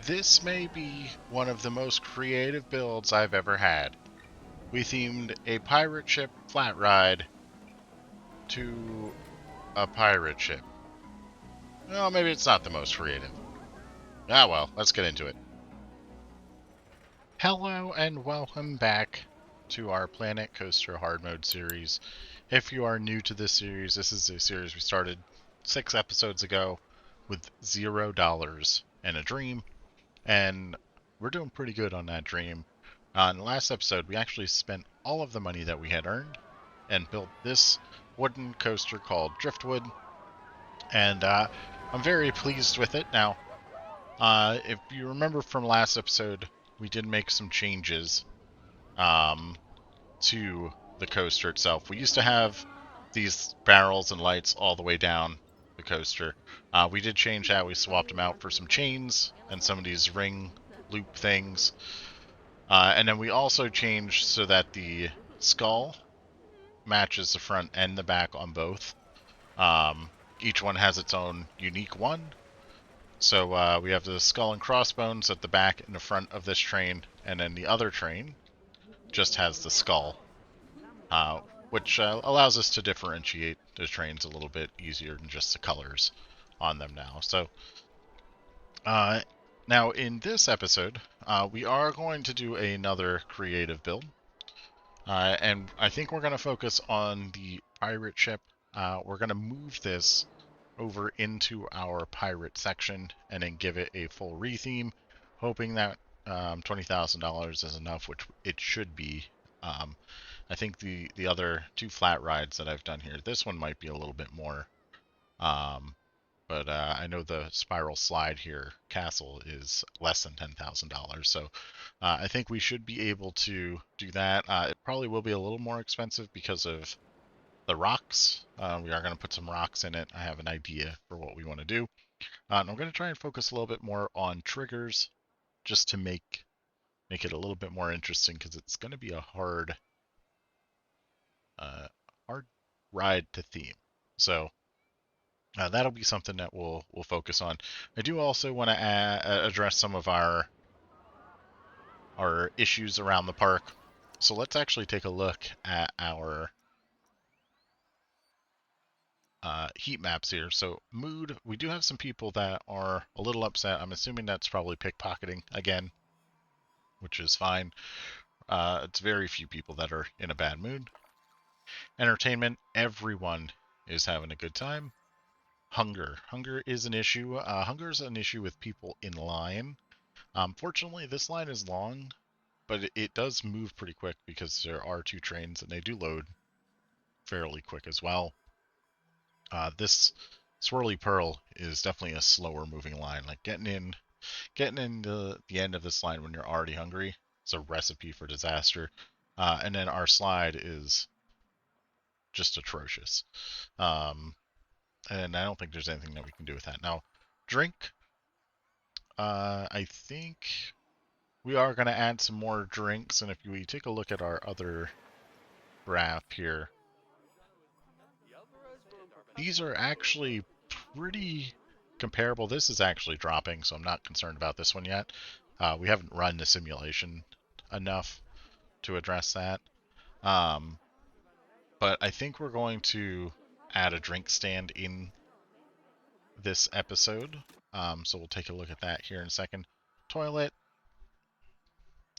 This may be one of the most creative builds I've ever had. We themed a pirate ship flat ride to a pirate ship. Well, maybe it's not the most creative. Ah well, let's get into it. Hello and welcome back to our Planet Coaster Hard Mode series. If you are new to this series, this is a series we started 6 episodes ago with $0 and a dream, and we're doing pretty good on that dream. In the last episode, we actually spent all of the money that we had earned and built this wooden coaster called Driftwood, and I'm very pleased with it. Now, if you remember from last episode, we did make some changes um, to the coaster itself. We used to have these barrels and lights all the way down the coaster. We did change that. We swapped them out for some chains and some of these ring loop things. And then we also changed so that the skull matches the front and the back on both. Each one has its own unique one. So we have the skull and crossbones at the back and the front of this train, and then the other train just has the skull, uh, which allows us to differentiate the trains a little bit easier than just the colors on them now. So uh, now in this episode, we are going to do another creative build. And I think we're going to focus on the pirate ship. We're going to move this over into our pirate section and then give it a full retheme, hoping that $20,000 is enough, which it should be. I think the other two flat rides that I've done here, this one might be a little bit more. Um, but I know the spiral slide here, Castle, is less than $10,000. So I think we should be able to do that. It probably will be a little more expensive because of the rocks. We are going to put some rocks in it. I have an idea for what we want to do. And I'm going to try and focus a little bit more on triggers just to make it a little bit more interesting because it's going to be a uh, hard ride to theme. So that'll be something that we'll focus on. I do also want to address some of our issues around the park. So let's actually take a look at our heat maps here. So mood, we do have some people that are a little upset. I'm assuming that's probably pickpocketing again, which is fine. It's very few people that are in a bad mood. Entertainment, everyone is having a good time. Hunger is an issue. Hunger is an issue with people in line. Fortunately, this line is long, but it does move pretty quick because there are two trains and they do load fairly quick as well. This Swirly Pearl is definitely a slower moving line. Like getting into the end of this line when you're already hungry is a recipe for disaster. And then our slide is just atrocious. Um, and I don't think there's anything that we can do with that. Now, drink. I think we are going to add some more drinks, and if we take a look at our other graph here, these are actually pretty comparable. This is actually dropping, so I'm not concerned about this one yet. We haven't run the simulation enough to address that. Um, but I think we're going to add a drink stand in this episode. So we'll take a look at that here in a second. Toilet.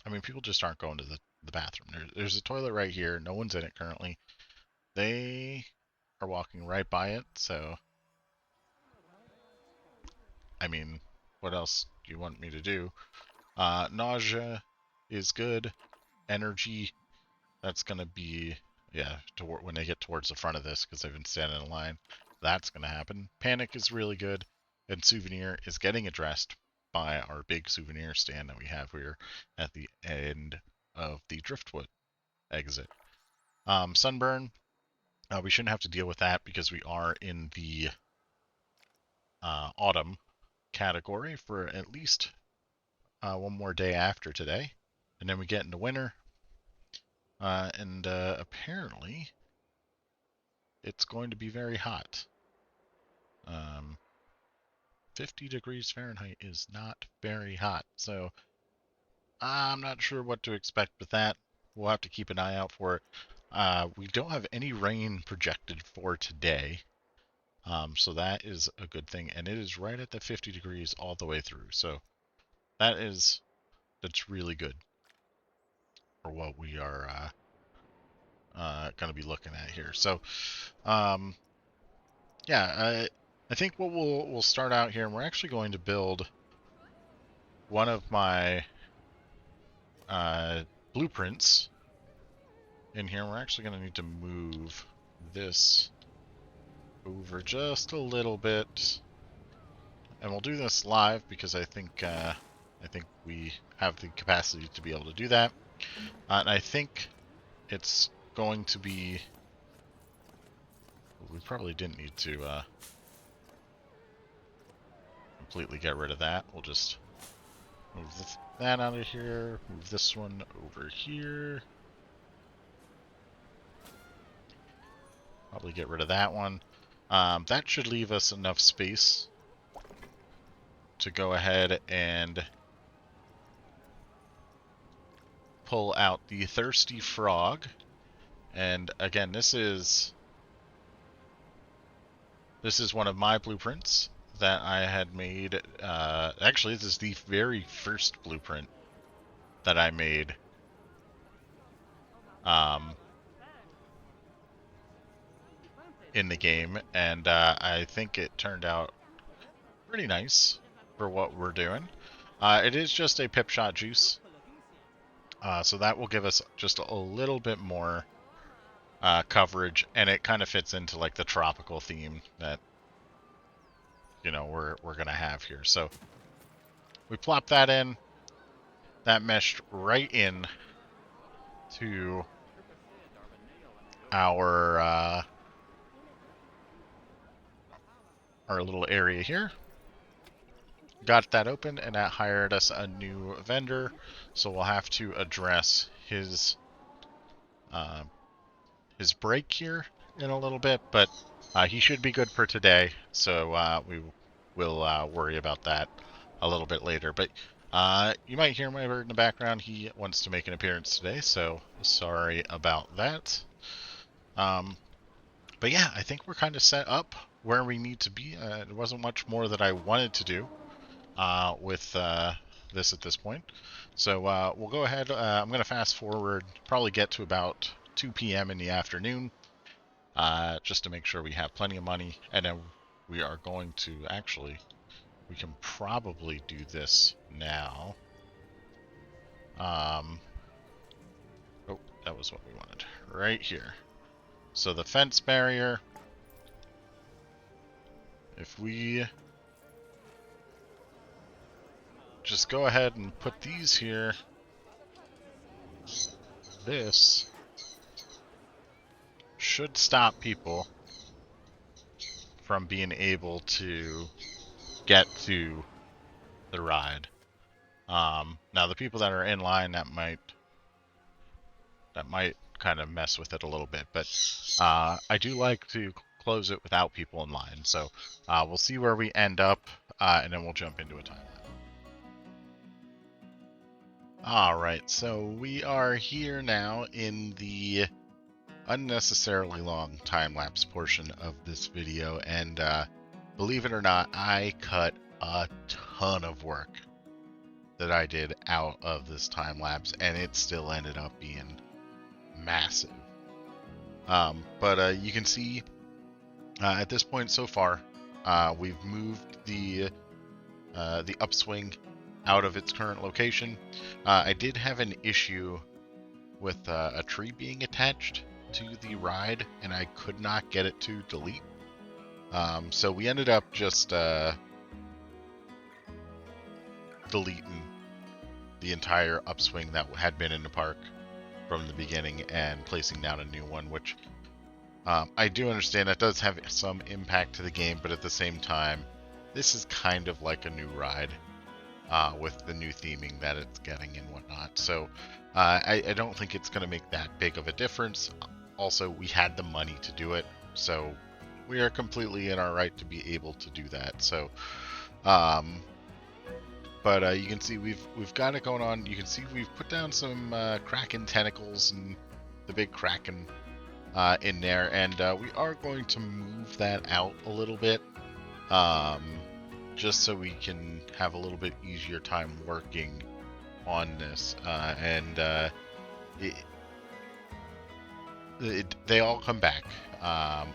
I mean, people just aren't going to the bathroom. There's a toilet right here. No one's in it currently. They are walking right by it, so I mean, what else do you want me to do? Nausea is good. Energy, that's going to be, yeah, when they get towards the front of this because they've been standing in line, that's going to happen. Panic is really good. And souvenir is getting addressed by our big souvenir stand that we have here at the end of the Driftwood exit. Sunburn, we shouldn't have to deal with that because we are in the autumn category for at least one more day after today. And then we get into winter. And apparently it's going to be very hot. Um, 50 degrees Fahrenheit is not very hot, so I'm not sure what to expect with that. We'll have to keep an eye out for it. We don't have any rain projected for today, so that is a good thing, and it is right at the 50 degrees all the way through. So that's really good for what we are going to be looking at here. So, yeah, I think what we'll start out here, and we're actually going to build one of my blueprints in here. We're actually going to need to move this over just a little bit, and we'll do this live because I think we have the capacity to be able to do that, and I think it's going to be. We probably didn't need to completely get rid of that. We'll just move that out of here, move this one over here. Probably get rid of that one. That should leave us enough space to go ahead and pull out the thirsty frog. And again, this is one of my blueprints that I had made. Actually, this is the very first blueprint that I made. In the game, and I think it turned out pretty nice for what we're doing. It is just a pip shot juice, so that will give us just a little bit more coverage, and it kind of fits into like the tropical theme that we're gonna have here. So we plop that in. That meshed right in to our little area here. Got that open, and that hired us a new vendor, so we'll have to address his break here in a little bit, but he should be good for today, so we will worry about that a little bit later. But you might hear my bird in the background. He wants to make an appearance today, so sorry about that. But yeah, I think we're kind of set up where we need to be. There wasn't much more that I wanted to do with this at this point. So we'll go ahead. I'm going to fast forward, probably get to about 2 p.m. in the afternoon, just to make sure we have plenty of money. And then we are going to we can probably do this now. Oh, that was what we wanted. Right here. So the fence barrier, if we just go ahead and put these here, this should stop people from being able to get to the ride. Now the people that are in line, that might kind of mess with it a little bit, but I do like to close it without people in line. So we'll see where we end up, and then we'll jump into a timeline. Alright, so we are here now in the unnecessarily long time-lapse portion of this video, and believe it or not, I cut a ton of work that I did out of this time-lapse, and it still ended up being massive. But you can see at this point so far, we've moved the upswing out of its current location. I did have an issue with a tree being attached to the ride, and I could not get it to delete. So we ended up just deleting the entire upswing that had been in the park from the beginning and placing down a new one, which I do understand that does have some impact to the game, but at the same time, this is kind of like a new ride with the new theming that it's getting and whatnot. So I don't think it's going to make that big of a difference. Also, we had the money to do it, so we are completely in our right to be able to do that. So But you can see we've got it going on. You can see we've put down some kraken tentacles and the big kraken in there, and we are going to move that out a little bit, just so we can have a little bit easier time working on this. They all come back.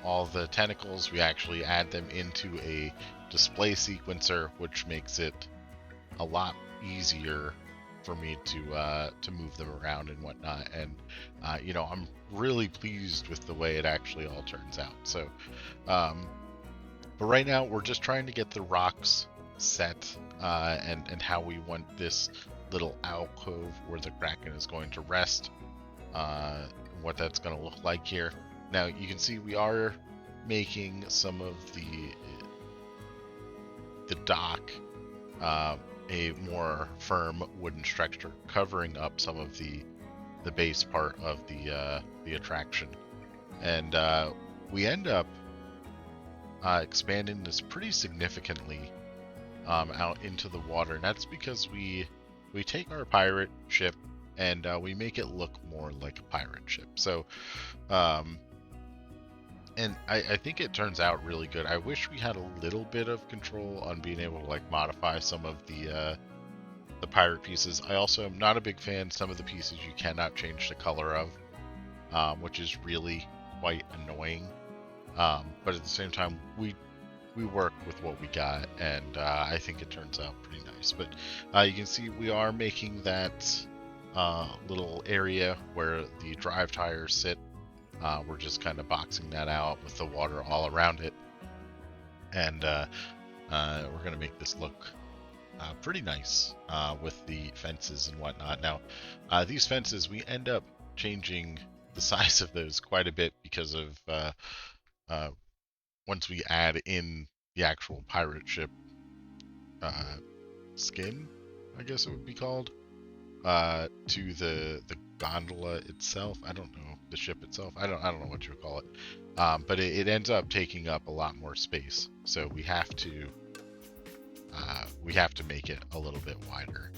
All the tentacles, we actually add them into a display sequencer, which makes it a lot easier for me to move them around and whatnot. And I'm really pleased with the way it actually all turns out. So, but right now we're just trying to get the rocks set and how we want this little alcove where the kraken is going to rest. What that's going to look like here. Now you can see we are making some of the dock a more firm wooden structure, covering up some of the base part of the attraction, and we end up expanding this pretty significantly out into the water, and that's because we take our pirate ship and we make it look more like a pirate ship. So, and I think it turns out really good. I wish we had a little bit of control on being able to like modify some of the pirate pieces. I also am not a big fan. Some of the pieces you cannot change the color of, which is really quite annoying. But at the same time, we work with what we got, and I think it turns out pretty nice. But you can see we are making that little area where the drive tires sit. We're just kind of boxing that out with the water all around it, and we're going to make this look pretty nice with the fences and whatnot. Now, these fences, we end up changing the size of those quite a bit because of once we add in the actual pirate ship skin, I guess it would be called, to the gondola itself. I don't know, the ship itself. I don't know what you would call it. But it ends up taking up a lot more space, so we have to make it a little bit wider.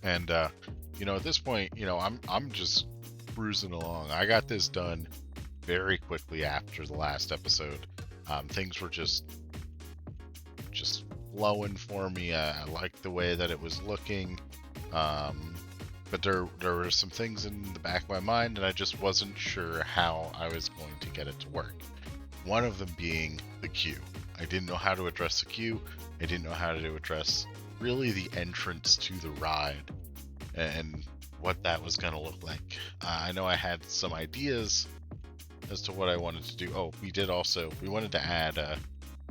And at this point, I'm just cruising along. I got this done very quickly after the last episode. Things were just flowing for me. I liked the way that it was looking. But there were some things in the back of my mind, and I just wasn't sure how I was going to get it to work. One of them being the queue. I didn't know how to address the queue. I didn't know how to address really the entrance to the ride and what that was going to look like. I know I had some ideas as to what I wanted to do. Oh, we wanted to add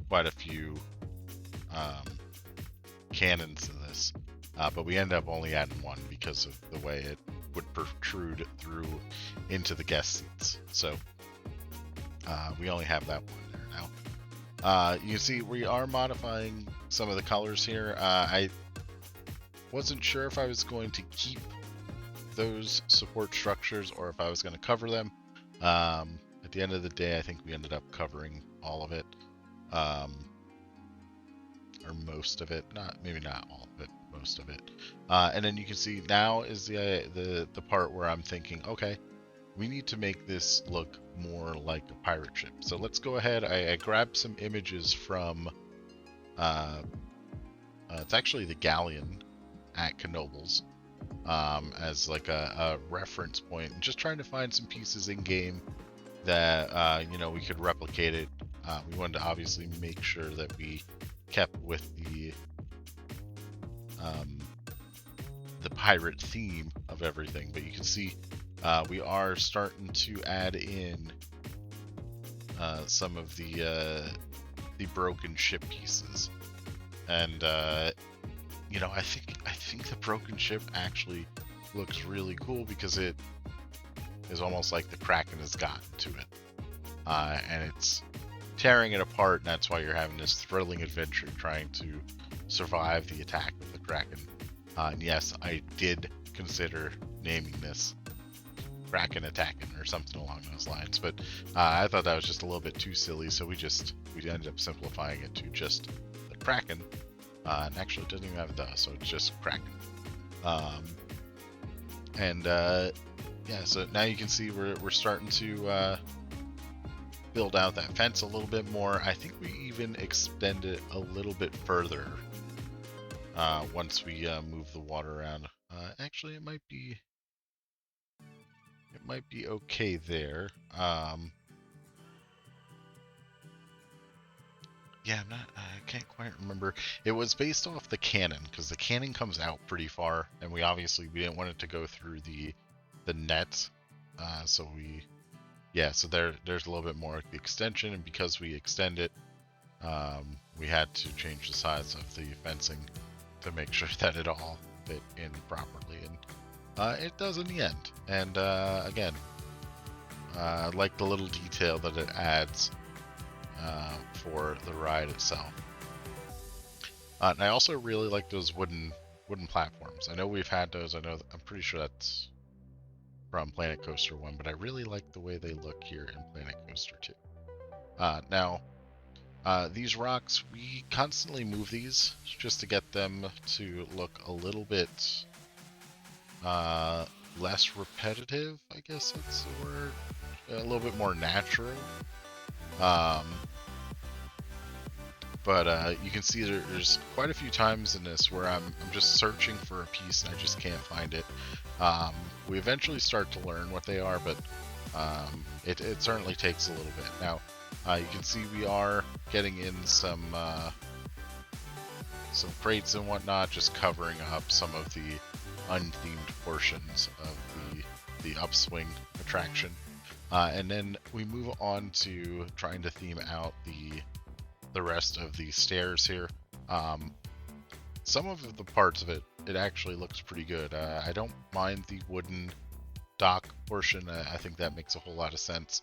quite a few cannons to this. But we end up only adding one because of the way it would protrude through into the guest seats. So we only have that one there now. You see, we are modifying some of the colors here. I wasn't sure if I was going to keep those support structures or if I was going to cover them. At the end of the day, I think we ended up covering all of it. Or most of it, maybe not all of it, most of it. And then you can see now is the part where I'm thinking, okay, we need to make this look more like a pirate ship. So let's go ahead. I grabbed some images from it's actually the galleon at Knoebels as like a reference point, and just trying to find some pieces in game that we could replicate it. We wanted to obviously make sure that we kept with the pirate theme of everything, but you can see we are starting to add in some of the broken ship pieces, and I think the broken ship actually looks really cool because it is almost like the Kraken has gotten to it, and it's tearing it apart, and that's why you're having this thrilling adventure trying to survive the attack of the Kraken. And yes, I did consider naming this Kraken Attacking or something along those lines, but I thought that was just a little bit too silly, so we ended up simplifying it to just the Kraken. And actually, it doesn't even have the, so it's just Kraken. Yeah, so now you can see we're starting to build out that fence a little bit more. I think we even extend it a little bit further once we move the water around. Actually, it might be okay there. Yeah, I can't quite remember. It was based off the cannon, because the cannon comes out pretty far, and we didn't want it to go through the net. So there's a little bit more extension, and because we extend it, we had to change the size of the fencing to make sure that it all fit in properly, and it does in the end. And again, I like the little detail that it adds for the ride itself. And I also really like those wooden platforms. I know we've had those. I'm pretty sure that's from Planet Coaster 1, but I really like the way they look here in Planet Coaster 2. Now, these rocks, we constantly move these just to get them to look a little bit less repetitive, I guess that's the word. A little bit more natural. But you can see there's quite a few times in this where I'm just searching for a piece and I just can't find it. We eventually start to learn what they are, but it certainly takes a little bit. Now, you can see we are getting in some crates and whatnot, just covering up some of the unthemed portions of the upswing attraction. And then we move on to trying to theme out the rest of the stairs here. Some of the parts of it actually looks pretty good. I don't mind the wooden dock portion. I think that makes a whole lot of sense.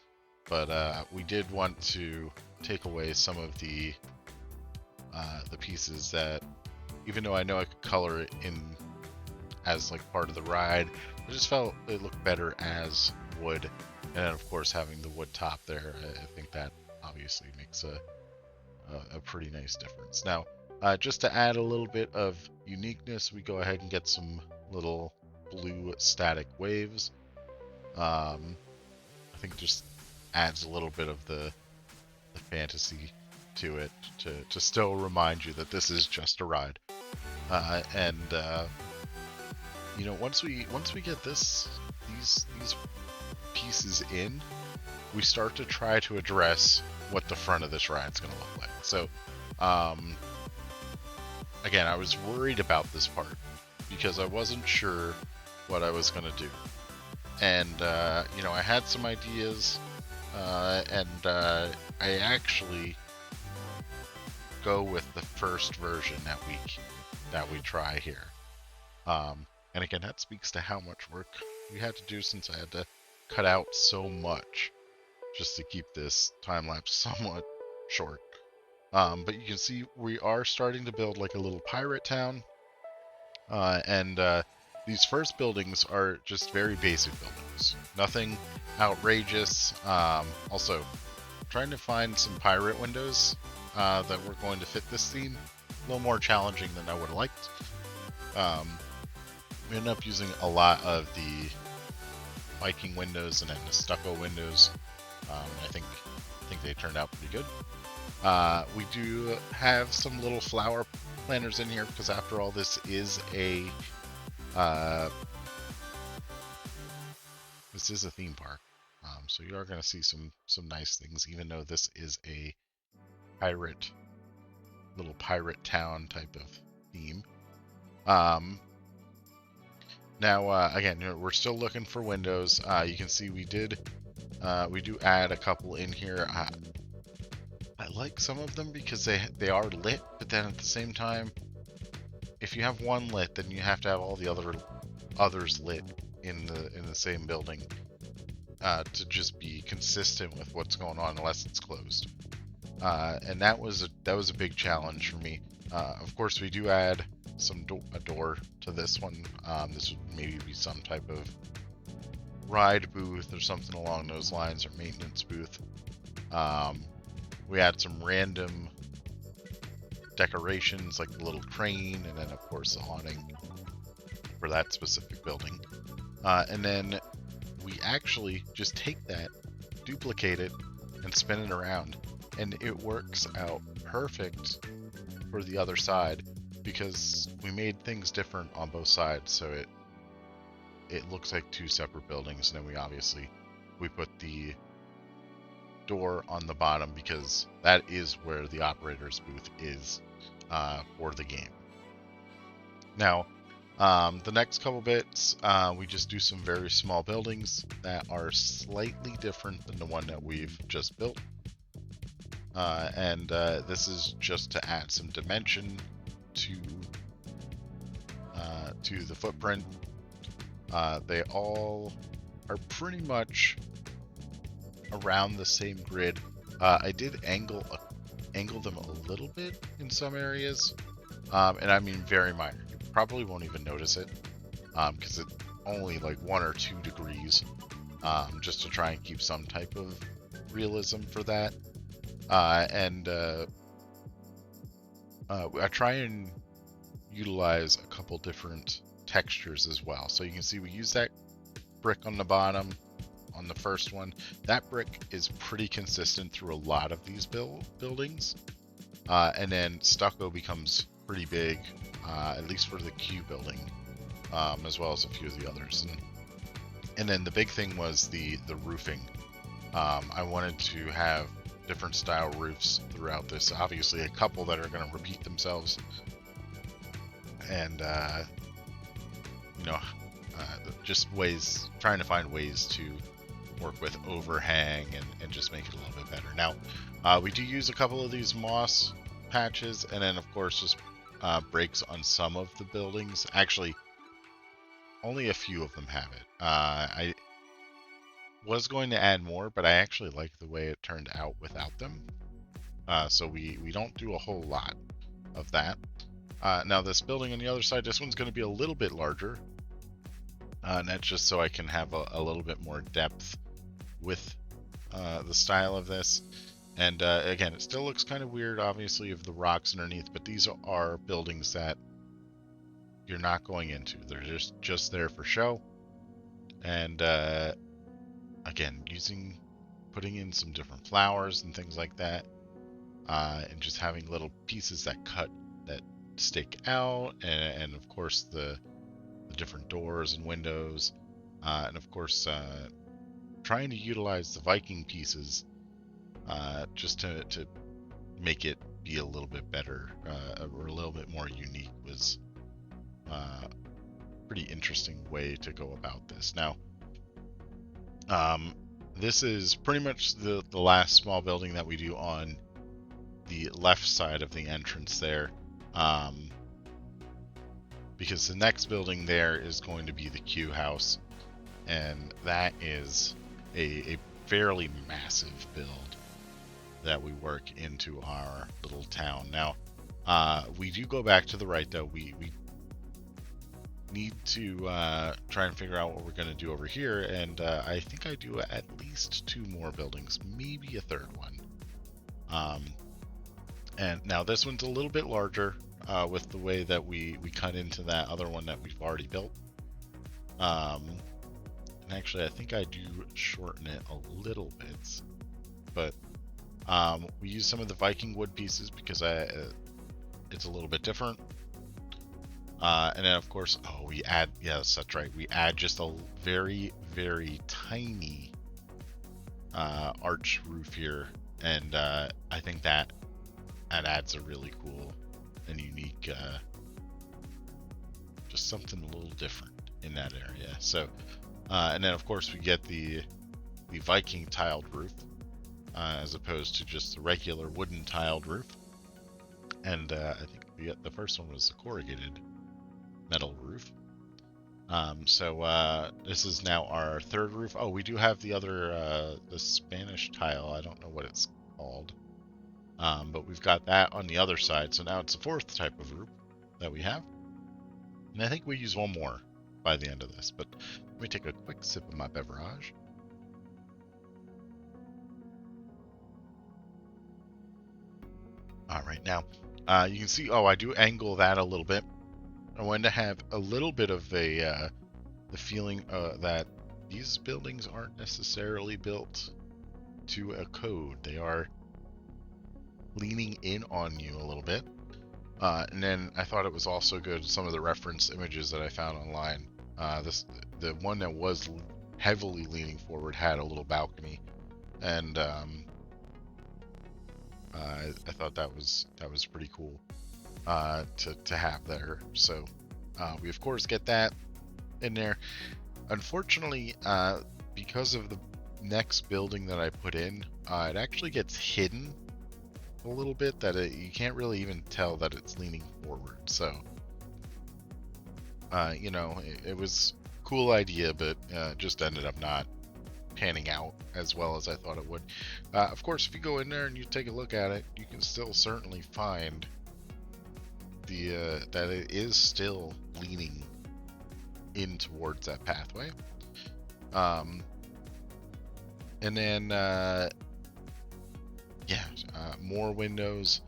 But we did want to take away some of the pieces that, even though I know I could color it in as like part of the ride, I just felt it looked better as wood. And then of course having the wood top there, I think that obviously makes a pretty nice difference. Now, just to add a little bit of uniqueness, we go ahead and get some little blue static waves. I think just adds a little bit of the fantasy to it to still remind you that this is just a ride. You know, once we get these pieces in, we start to try to address what the front of this ride's going to look like. So, again, I was worried about this part because I wasn't sure what I was going to do. And, you know, I had some ideas, and I actually go with the first version that we try here. And again, that speaks to how much work we had to do, since I had to cut out so much just to keep this time lapse somewhat short. But you can see we are starting to build like a little pirate town. And these first buildings are just very basic buildings. Nothing outrageous. Also, trying to find some pirate windows that were going to fit this theme. A little more challenging than I would have liked. We ended up using a lot of the Viking windows and then the stucco windows. I think they turned out pretty good. We do have some little flower planters in here because, after all, this is a theme park. So you are going to see some nice things, even though this is a little pirate town type of theme. Now, again, we're still looking for windows. You can see we do add a couple in here. I like some of them because they are lit, but then at the same time, if you have one lit, then you have to have all the others lit in the same building to just be consistent with what's going on, unless it's closed. And that was a big challenge for me. Of course, we do add a door to this one. This would maybe be some type of ride booth or something along those lines, or maintenance booth. We had some random decorations like the little crane, and then of course the awning for that specific building. And then we actually just take that, duplicate it, and spin it around, and it works out perfect for the other side because we made things different on both sides, so it looks like two separate buildings. And then we put the door on the bottom because that is where the operator's booth is for the game. Now, the next couple bits, we just do some very small buildings that are slightly different than the one that we've just built. And this is just to add some dimension to the footprint. They all are pretty much around the same grid. I did angle them a little bit in some areas, and I mean very minor. You probably won't even notice it because it's only like 1 or 2 degrees, just to try and keep some type of realism for that. And I try and utilize a couple different textures as well. So you can see we use that brick on the bottom on the first one. That brick is pretty consistent through a lot of these buildings. And then stucco becomes pretty big, at least for the Q building, as well as a few of the others. And then the big thing was the roofing. I wanted to have different style roofs throughout this. Obviously a couple that are going to repeat themselves, and just trying to find ways to work with overhang and just make it a little bit better. Now, we do use a couple of these moss patches, and then of course just breaks on some of the buildings. Actually, only a few of them have it. I was going to add more, but I actually like the way it turned out without them. So we don't do a whole lot of that. Now this building on the other side, this one's going to be a little bit larger. And that's just so I can have a little bit more depth with the style of this. And again, it still looks kind of weird, obviously, of the rocks underneath, but these are buildings that you're not going into. They're just there for show. And again, putting in some different flowers and things like that, and just having little pieces that stick out, and of course the different doors and windows, and of course trying to utilize the Viking pieces just to make it be a little bit better, or a little bit more unique, was a pretty interesting way to go about this. Now, this is pretty much the last small building that we do on the left side of the entrance there, because the next building there is going to be the Q house, and that is a fairly massive build that we work into our little town. Now, we do go back to the right, though. We need to try and figure out what we're going to do over here, and I think I do at least 2 more buildings, maybe a third one. And now this one's a little bit larger with the way that we cut into that other one that we've already built. And actually, I think I do shorten it a little bit, but we use some of the Viking wood pieces because it's a little bit different. And then of course, we add, yes, that's right, we add just a very, very tiny arch roof here, and I think that adds a really cool and unique, just something a little different in that area. So, and then of course we get the Viking tiled roof, as opposed to just the regular wooden tiled roof. And I think the first one was the corrugated metal roof. So this is now our third roof. Oh, we do have the other, the Spanish tile. I don't know what it's called. But we've got that on the other side. So now it's the fourth type of roof that we have. And I think we use one more by the end of this. But let me take a quick sip of my beverage. All right, now You can see, I do angle that a little bit. I wanted to have a little bit of the feeling that these buildings aren't necessarily built to a code. They are leaning in on you a little bit. And then I thought it was also good, some of the reference images that I found online. The one that was heavily leaning forward had a little balcony, and I thought that was pretty cool to have there. So we of course get that in there. Unfortunately, because of the next building that I put in, it actually gets hidden a little bit, that you can't really even tell that it's leaning forward. So it was a cool idea, but just ended up not panning out as well as I thought it would. Of course, if you go in there and you take a look at it, you can still certainly find that it is still leaning in towards that pathway. And then more windows,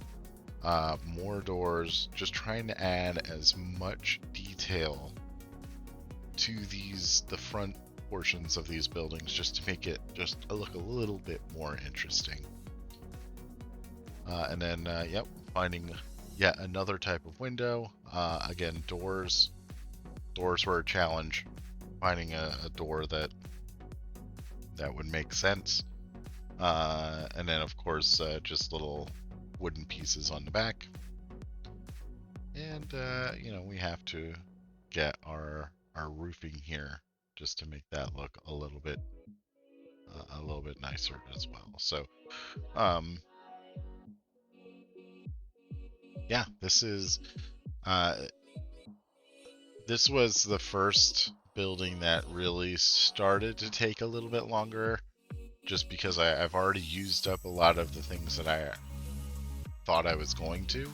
more doors, just trying to add as much detail to the front portions of these buildings, just to make it just look a little bit more interesting. And then finding yet another type of window. Again, doors were a challenge, finding a door that would make sense. And then of course just little wooden pieces on the back. And we have to get our roofing here just to make that look a little bit nicer as well. So this was the first building that really started to take a little bit longer, just because I've already used up a lot of the things that I thought I was going to,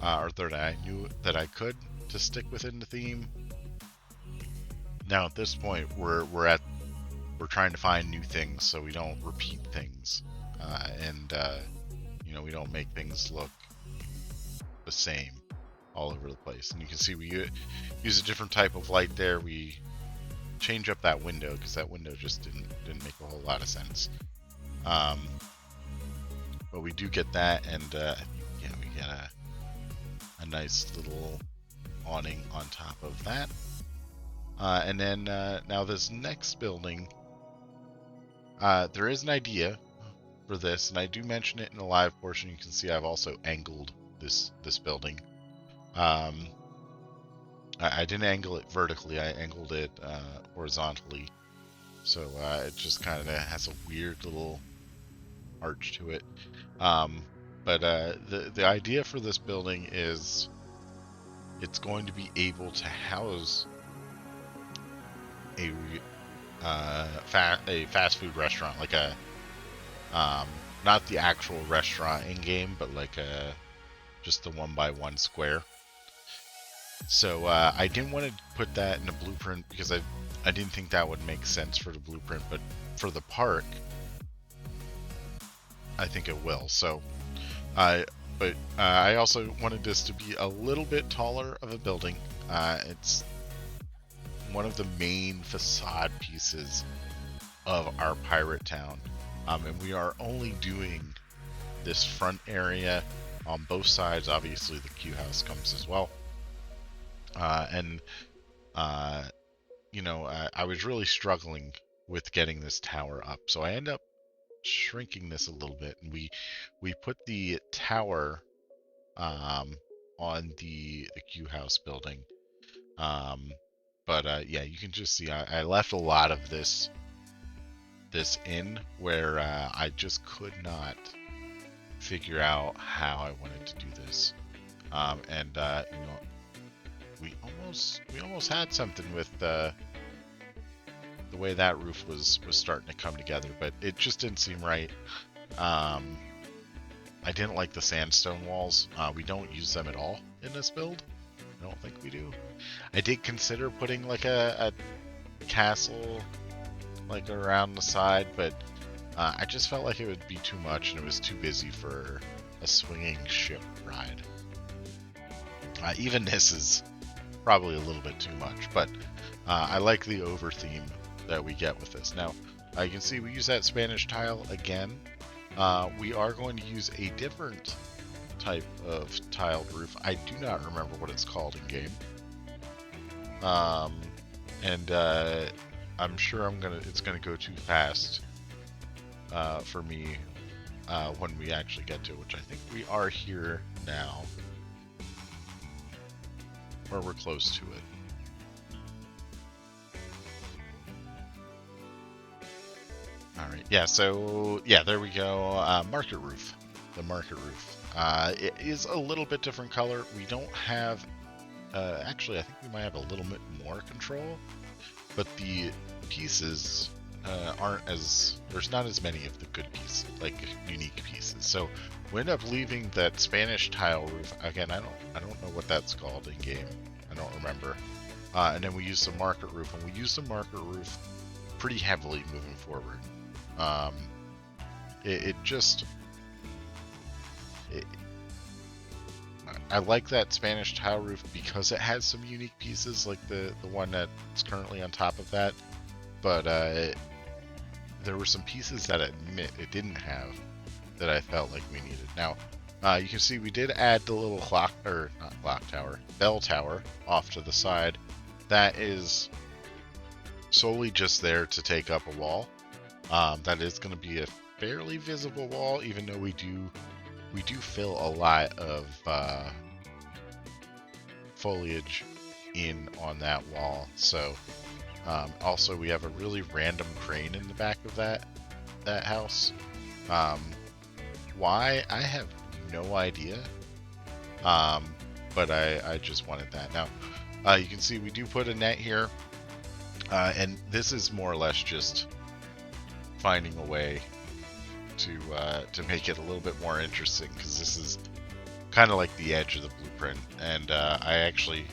or that I knew that I could, to stick within the theme. Now at this point, we're trying to find new things so we don't repeat things, and we don't make things look the same all over the place. And you can see we use a different type of light there. We change up that window because that window just didn't make a whole lot of sense. But we do get that, and we get a nice little awning on top of that. And then now this next building, there is an idea for this, and I do mention it in the live portion. You can see I've also angled this building. I didn't angle it vertically, I angled it horizontally, so it just kind of has a weird little arch to it. But the idea for this building is it's going to be able to house a fast food restaurant, like a not the actual restaurant in game, but like just the 1x1 square. So I didn't want to put that in a blueprint because I didn't think that would make sense for the blueprint, but for the park, I think it will. So, but I also wanted this to be a little bit taller of a building. It's one of the main facade pieces of our pirate town, and we are only doing this front area on both sides. Obviously, the Q house comes as well. I was really struggling with getting this tower up, so I end up shrinking this a little bit, and we put the tower on the Q house building. You can just see I left a lot of this in where I just could not figure out how I wanted to do this. We almost had something with the way that roof was starting to come together, but it just didn't seem right. I didn't like the sandstone walls. We don't use them at all in this build. I don't think we do. I did consider putting like a castle like around the side, but I just felt like it would be too much and it was too busy for a swinging ship ride. Even this is probably a little bit too much, but I like the over theme that we get with this. Now, you can see we use that Spanish tile again. We are going to use a different type of tiled roof. I do not remember what it's called in game. And I'm sure it's gonna go too fast for me when we actually get to it, which I think we are here now. Or we're close to it. Alright, yeah, so, yeah, there we go. Market roof. The market roof. It is a little bit different color. We don't have... actually, I think we might have a little bit more control. But the pieces aren't as... There's not as many of the good pieces, like unique pieces. So we end up leaving that Spanish tile roof. Again, I don't know what that's called in game. I don't remember. And then we use some market roof, and we use the market roof pretty heavily moving forward. I like that Spanish tile roof because it has some unique pieces, like the one that's currently on top of that. But there were some pieces that it didn't have that I felt like we needed. Now, you can see we did add the little bell tower off to the side. That is solely just there to take up a wall. That is going to be a fairly visible wall, even though we do fill a lot of foliage in on that wall. So also we have a really random crane in the back of that house. Why? I have no idea. But I just wanted that. Now, you can see we do put a net here. And this is more or less just finding a way to make it a little bit more interesting, because this is kind of like the edge of the blueprint, and I actually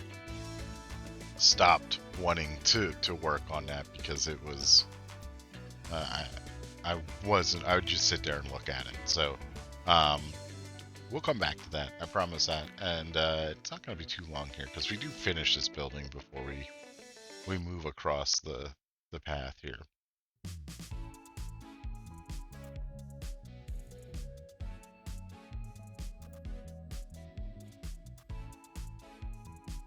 stopped wanting to work on that because it was I would just sit there and look at it. So we'll come back to that, I promise that, and it's not going to be too long here because we do finish this building before we move across the path here.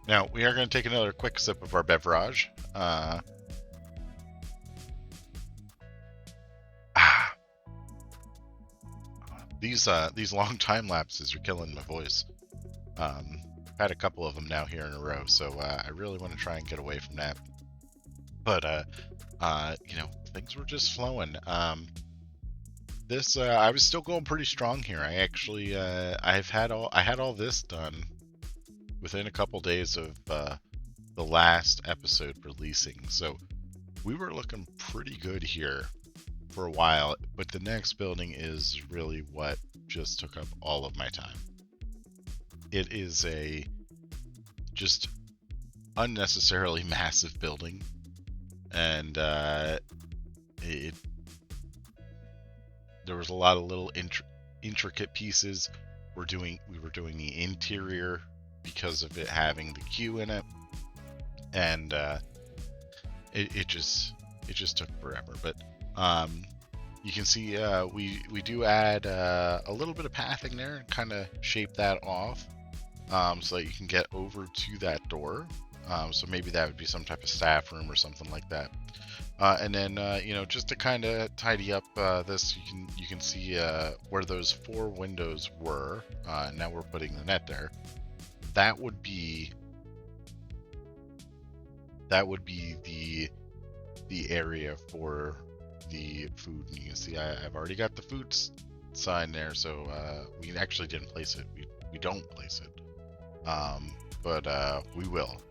Now, we are going to take another quick sip of our beverage. These long time lapses are killing my voice. I've had a couple of them now here in a row, so I really want to try and get away from that. But things were just flowing. I was still going pretty strong here. I actually I had all this done within a couple days of the last episode releasing, so we were looking pretty good here for a while. But the next building is really what just took up all of my time. It is a just unnecessarily massive building, and there was a lot of little intricate pieces. We were doing the interior because of it having the queue in it, and it just took forever. But you can see we do add a little bit of pathing there and kind of shape that off so that you can get over to that door. So maybe that would be some type of staff room or something like that. And then just to kind of tidy up this, you can see where those 4 windows were. Now we're putting the net there. That would be the area for the food. And you can see I've already got the food sign there, so we actually didn't place it. We don't place it, but we will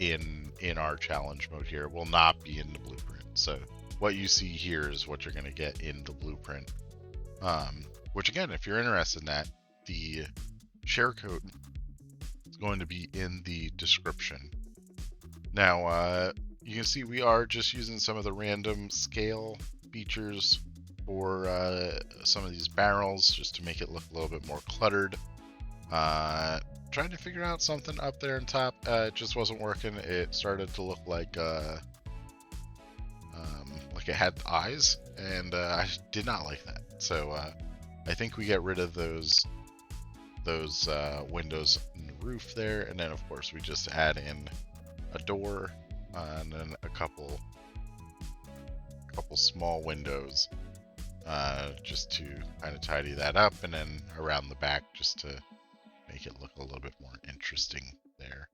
in our challenge mode here. It will not be in the blueprint. So what you see here is what you're going to get in the blueprint. Which again, if you're interested in that, the share code is going to be in the description. Now, you can see we are just using some of the random scale features for some of these barrels just to make it look a little bit more cluttered. Trying to figure out something up there on top. It just wasn't working. It started to look like it had eyes, and I did not like that. So I think we get rid of those windows in the roof there, and then of course we just add in a door and then a couple small windows just to kind of tidy that up, and then around the back just to make it look a little bit more interesting there.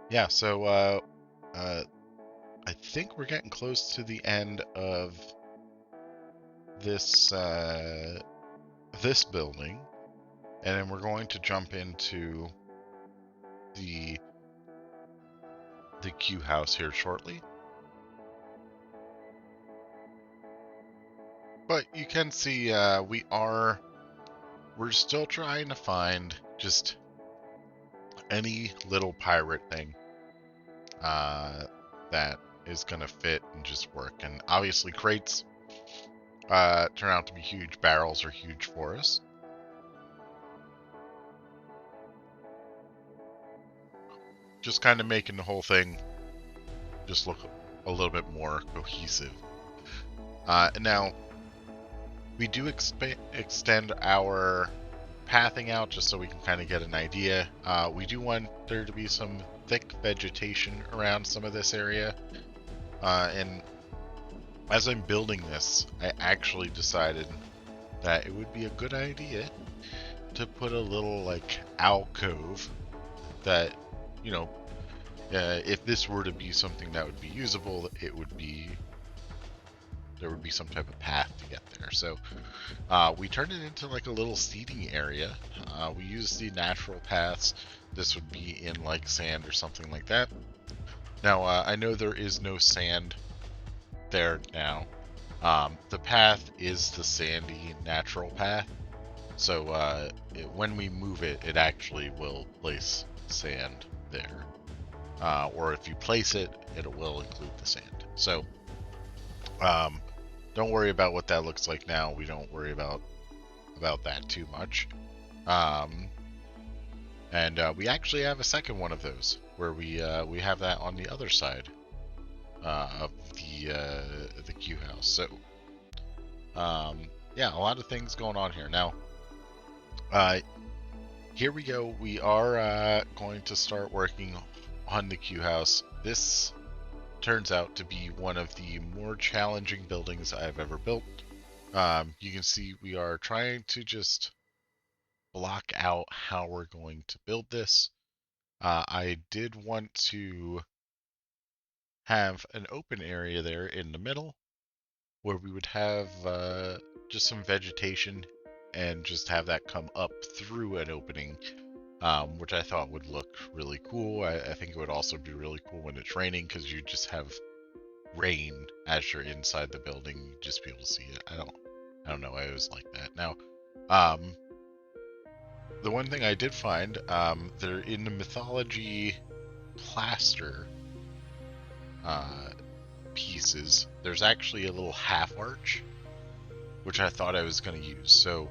Yeah, so I think we're getting close to the end of this this building, and then we're going to jump into the Q house here shortly. But you can see we're still trying to find just any little pirate thing that is gonna fit and just work. And obviously crates turn out to be huge. Barrels are huge for us. Just kind of making the whole thing just look a little bit more cohesive. And now we do extend our pathing out just so we can kind of get an idea. We do want there to be some thick vegetation around some of this area. And as I'm building this, I actually decided that it would be a good idea to put a little like alcove that, you know, if this were to be something that would be usable, there would be some type of path to get there. So we turned it into like a little seating area. We use the natural paths. This would be in like sand or something like that. Now I know there is no sand there now. The path is the sandy natural path. So when we move it, it actually will place sand there. Or if you place it, it will include the sand. So don't worry about what that looks like now. We don't worry about that too much. And we actually have a second one of those where we have that on the other side of the Q house. So yeah, a lot of things going on here. Now here we go. We are going to start working on the Q house. This turns out to be one of the more challenging buildings I've ever built. You can see we are trying to just block out how we're going to build this. I did want to have an open area there in the middle where we would have just some vegetation and just have that come up through an opening, which I thought would look really cool. I think it would also be really cool when it's raining because you just have rain as you're inside the building. You just be able to see it. I don't know. I always like that. Now, the one thing I did find, they're in the mythology plaster pieces. There's actually a little half arch, which I thought I was going to use. So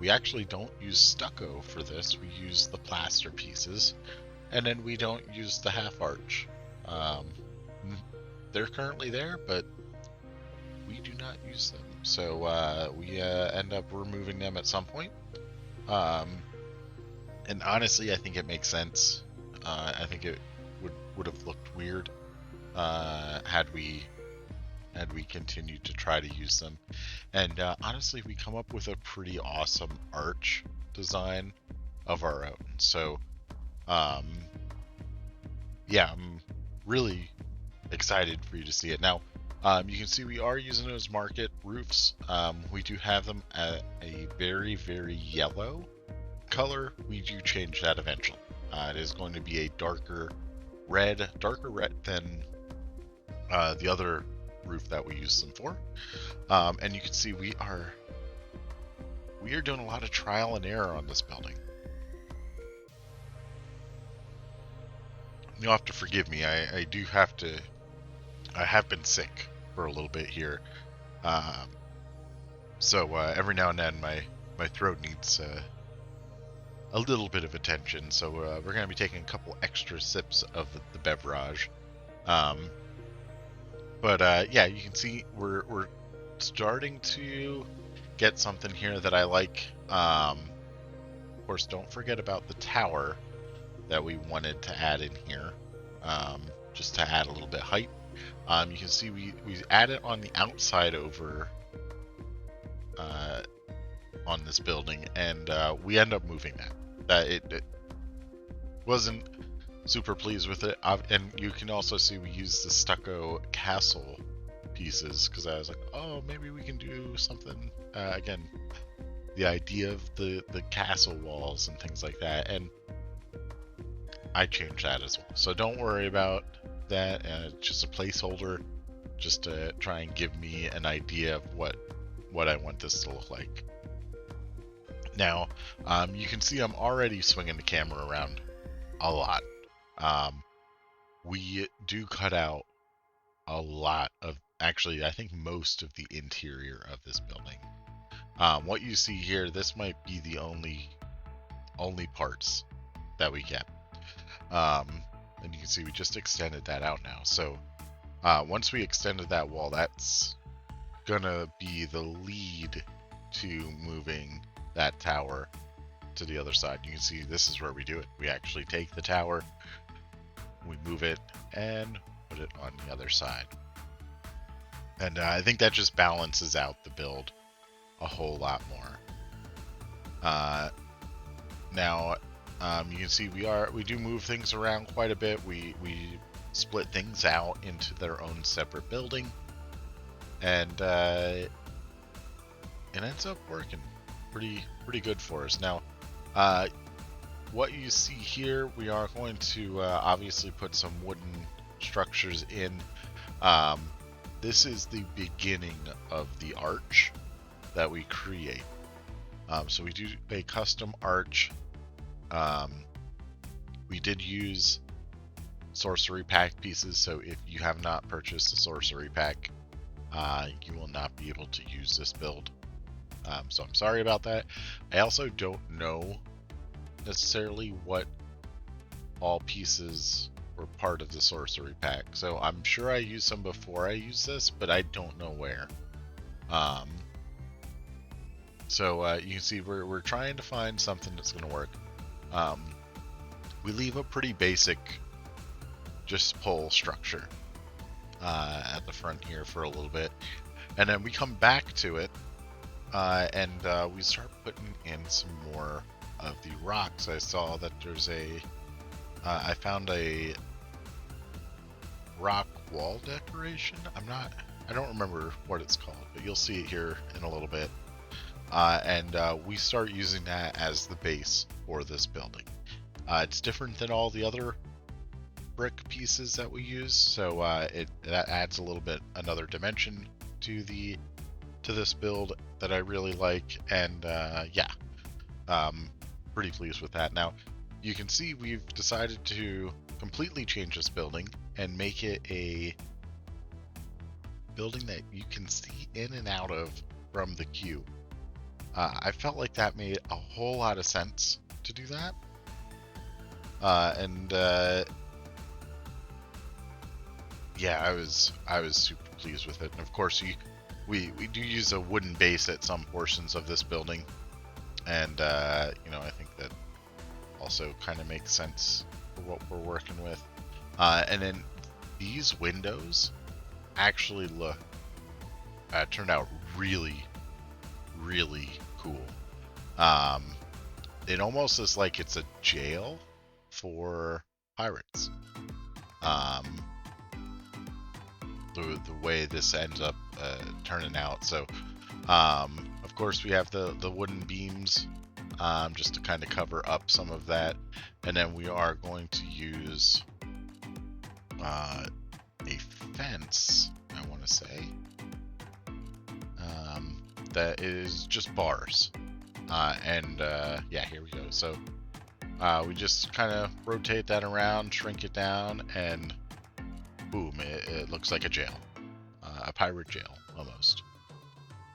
we actually don't use stucco for this. We use the plaster pieces, and then we don't use the half arch. They're currently there, but we do not use them. So we end up removing them at some point. And honestly, I think it makes sense. I think it would have looked weird had we continued to try to use them. And honestly, we come up with a pretty awesome arch design of our own. So yeah, I'm really excited for you to see it. Now, you can see we are using those market roofs. We do have them at a very, very yellow color. We do change that eventually. It is going to be a darker red than the other roof that we use them for. And you can see we are doing a lot of trial and error on this building. You'll have to forgive me. I do have to I have been sick for a little bit here, so every now and then my throat needs a little bit of attention. So we're going to be taking a couple extra sips of the beverage. But yeah, you can see we're starting to get something here that I like. Of course, don't forget about the tower that we wanted to add in here, just to add a little bit height. You can see we add it on the outside over on this building, and we end up moving that. It wasn't super pleased with it, and you can also see we use the stucco castle pieces because I was like, oh, maybe we can do something again. The idea of the castle walls and things like that, and I changed that as well. So don't worry about that. Just a placeholder, just to try and give me an idea of what I want this to look like. Now, you can see I'm already swinging the camera around a lot. We do cut out a lot of, actually, I think most of the interior of this building. What you see here, this might be the only parts that we get. And you can see we just extended that out now. So once we extended that wall, that's gonna be the lead to moving that tower to the other side. You can see this is where we do it. We actually take the tower, we move it, and put it on the other side. And I think that just balances out the build a whole lot more. Now, you can see we do move things around quite a bit. We split things out into their own separate building, and it ends up working pretty good for us. Now, what you see here, we are going to obviously put some wooden structures in. This is the beginning of the arch that we create. So we do a custom arch. We did use sorcery pack pieces, so if you have not purchased a sorcery pack, you will not be able to use this build. So I'm sorry about that. I also don't know necessarily what all pieces were part of the sorcery pack, so I'm sure I used some before I used this, but I don't know where. So you can see we're trying to find something that's going to work. We leave a pretty basic just pole structure at the front here for a little bit, and then we come back to it, and we start putting in some more of the rocks. I saw that there's I found a rock wall decoration. I don't remember what it's called, but you'll see it here in a little bit. And we start using that as the base for this building. It's different than all the other brick pieces that we use, so that adds a little bit another dimension to this build that I really like, and yeah, pretty pleased with that. Now, you can see we've decided to completely change this building and make it a building that you can see in and out of from the queue. I felt like that made a whole lot of sense to do that. And yeah, I was super pleased with it. And of course, we do use a wooden base at some portions of this building, and you know, I think that also kind of makes sense for what we're working with. And then these windows actually turned out really cool. It almost is like it's a jail for pirates. The way this ends up turning out. So, of course, we have the wooden beams just to kind of cover up some of that, and then we are going to use a fence, I want to say, that is just bars. And yeah, here we go. So we just kind of rotate that around, shrink it down, and boom, it looks like a jail, a pirate jail almost.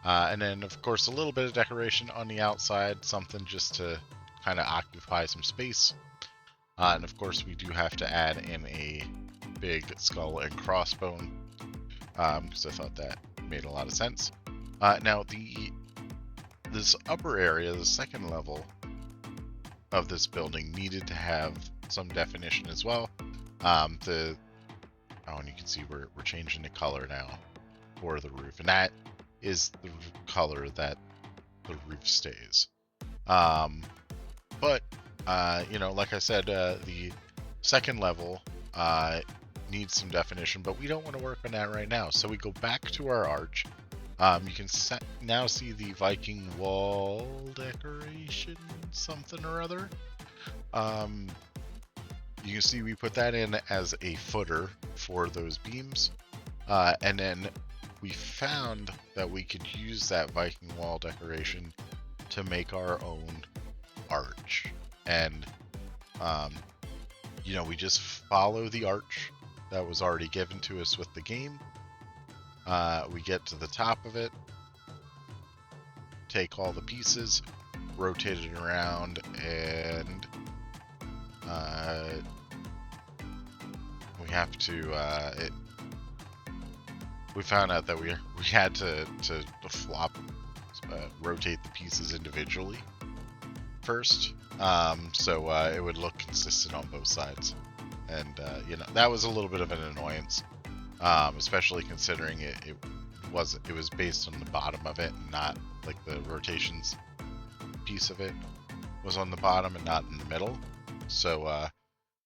And then, of course, a little bit of decoration on the outside, something just to kind of occupy some space. And of course, we do have to add in a big skull and crossbone, because I thought that made a lot of sense. Now, this upper area, the second level of this building, needed to have some definition as well. And you can see we're changing the color now for the roof, and that is the color that the roof stays. But like I said, the second level needs some definition, but we don't want to work on that right now. So we go back to our arch. You can now see the Viking wall decoration, something or other. You can see we put that in as a footer for those beams. And then we found that we could use that Viking wall decoration to make our own arch. And, we just follow the arch that was already given to us with the game. We get to the top of it, take all the pieces, rotate it around, and we have to. We found out that we had to rotate the pieces individually first, so it would look consistent on both sides, and that was a little bit of an annoyance, especially considering it was based on the bottom of it, and not like the rotations piece of it was on the bottom and not in the middle. So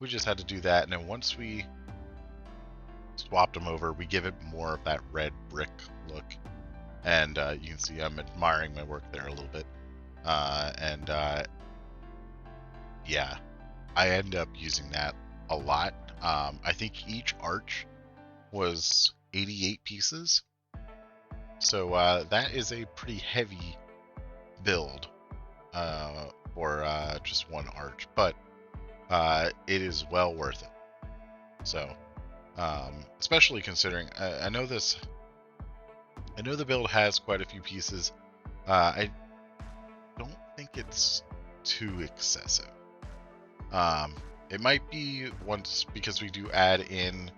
we just had to do that, and then once we swapped them over, we give it more of that red brick look, and you can see I'm admiring my work there a little bit, yeah, I end up using that a lot. I think each arch was 88 pieces, so that is a pretty heavy build for just one arch, but it is well worth it. So especially considering I know the build has quite a few pieces. I don't think it's too excessive. It might be once, because we do add in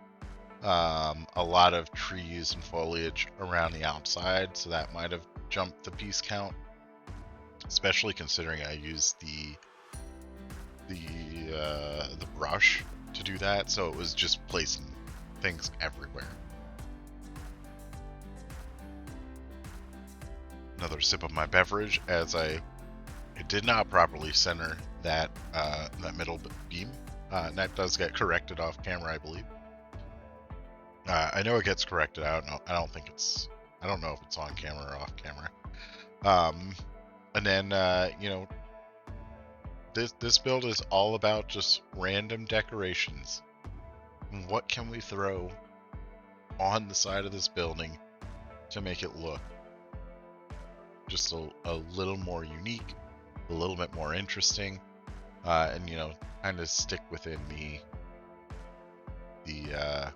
a lot of trees and foliage around the outside, so that might have jumped the piece count, especially considering I used the brush to do that, so it was just placing things everywhere. Another sip of my beverage, as I did not properly center that middle beam. That does get corrected off camera, I believe. I know it gets corrected. I don't know if it's on camera or off camera. And then this build is all about just random decorations. What can we throw on the side of this building to make it look just a little more unique, a little bit more interesting, and kind of stick within the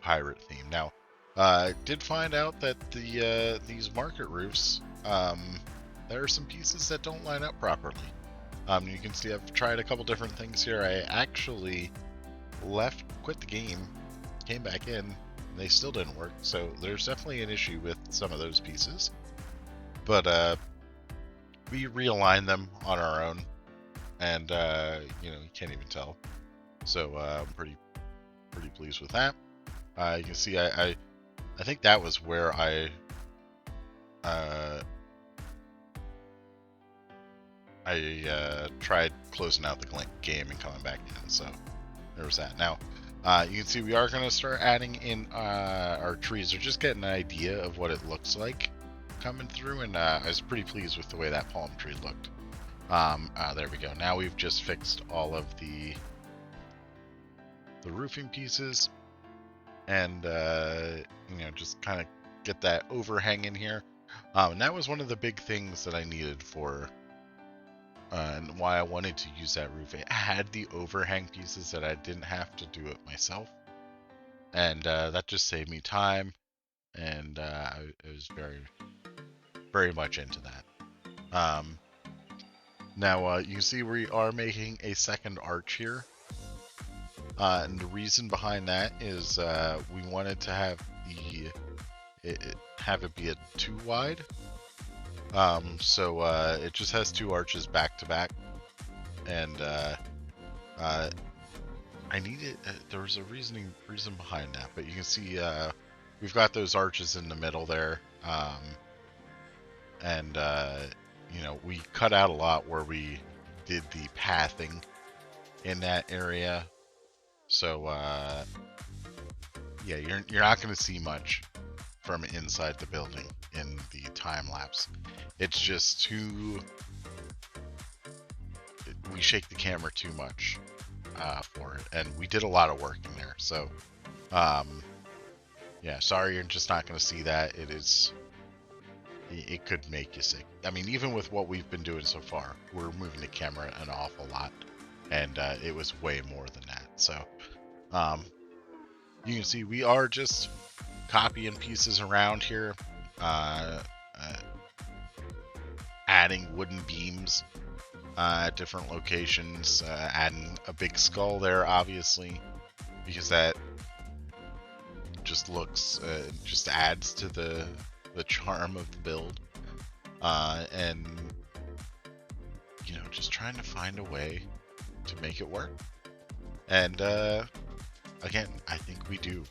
pirate theme. Now, I did find out that these market roofs, there are some pieces that don't line up properly. You can see I've tried a couple different things here. I actually quit the game, came back in, and they still didn't work. So there's definitely an issue with some of those pieces. But we realigned them on our own, and you can't even tell. So I'm pretty pleased with that. You can see I think that was where I tried closing out the game and coming back in, so there was that. Now, you can see we are going to start adding in our trees, or just getting an idea of what it looks like coming through, and I was pretty pleased with the way that palm tree looked. There we go. Now we've just fixed all of the roofing pieces, and just kind of get that overhang in here. And that was one of the big things that I needed for and why I wanted to use that roof. It had the overhang pieces that I didn't have to do it myself, and that just saved me time, and I was very, very much into that. Now, you see we are making a second arch here, and the reason behind that is we wanted to have have it be a 2 wide. So it just has 2 arches back to back, and I needed. There was a reason behind that, but you can see we've got those arches in the middle there, and we cut out a lot where we did the pathing in that area. So yeah, you're not going to see much from inside the building in the time lapse. It's just too. We shake the camera too much for it, and we did a lot of work in there. So, yeah, sorry, you're just not going to see that. It could make you sick. I mean, even with what we've been doing so far, we're moving the camera an awful lot, and it was way more than that. So, you can see we are just copying pieces around here, adding wooden beams at different locations, adding a big skull there, obviously, because that just looks, just adds to the charm of the build, and just trying to find a way to make it work. And again, I think we do.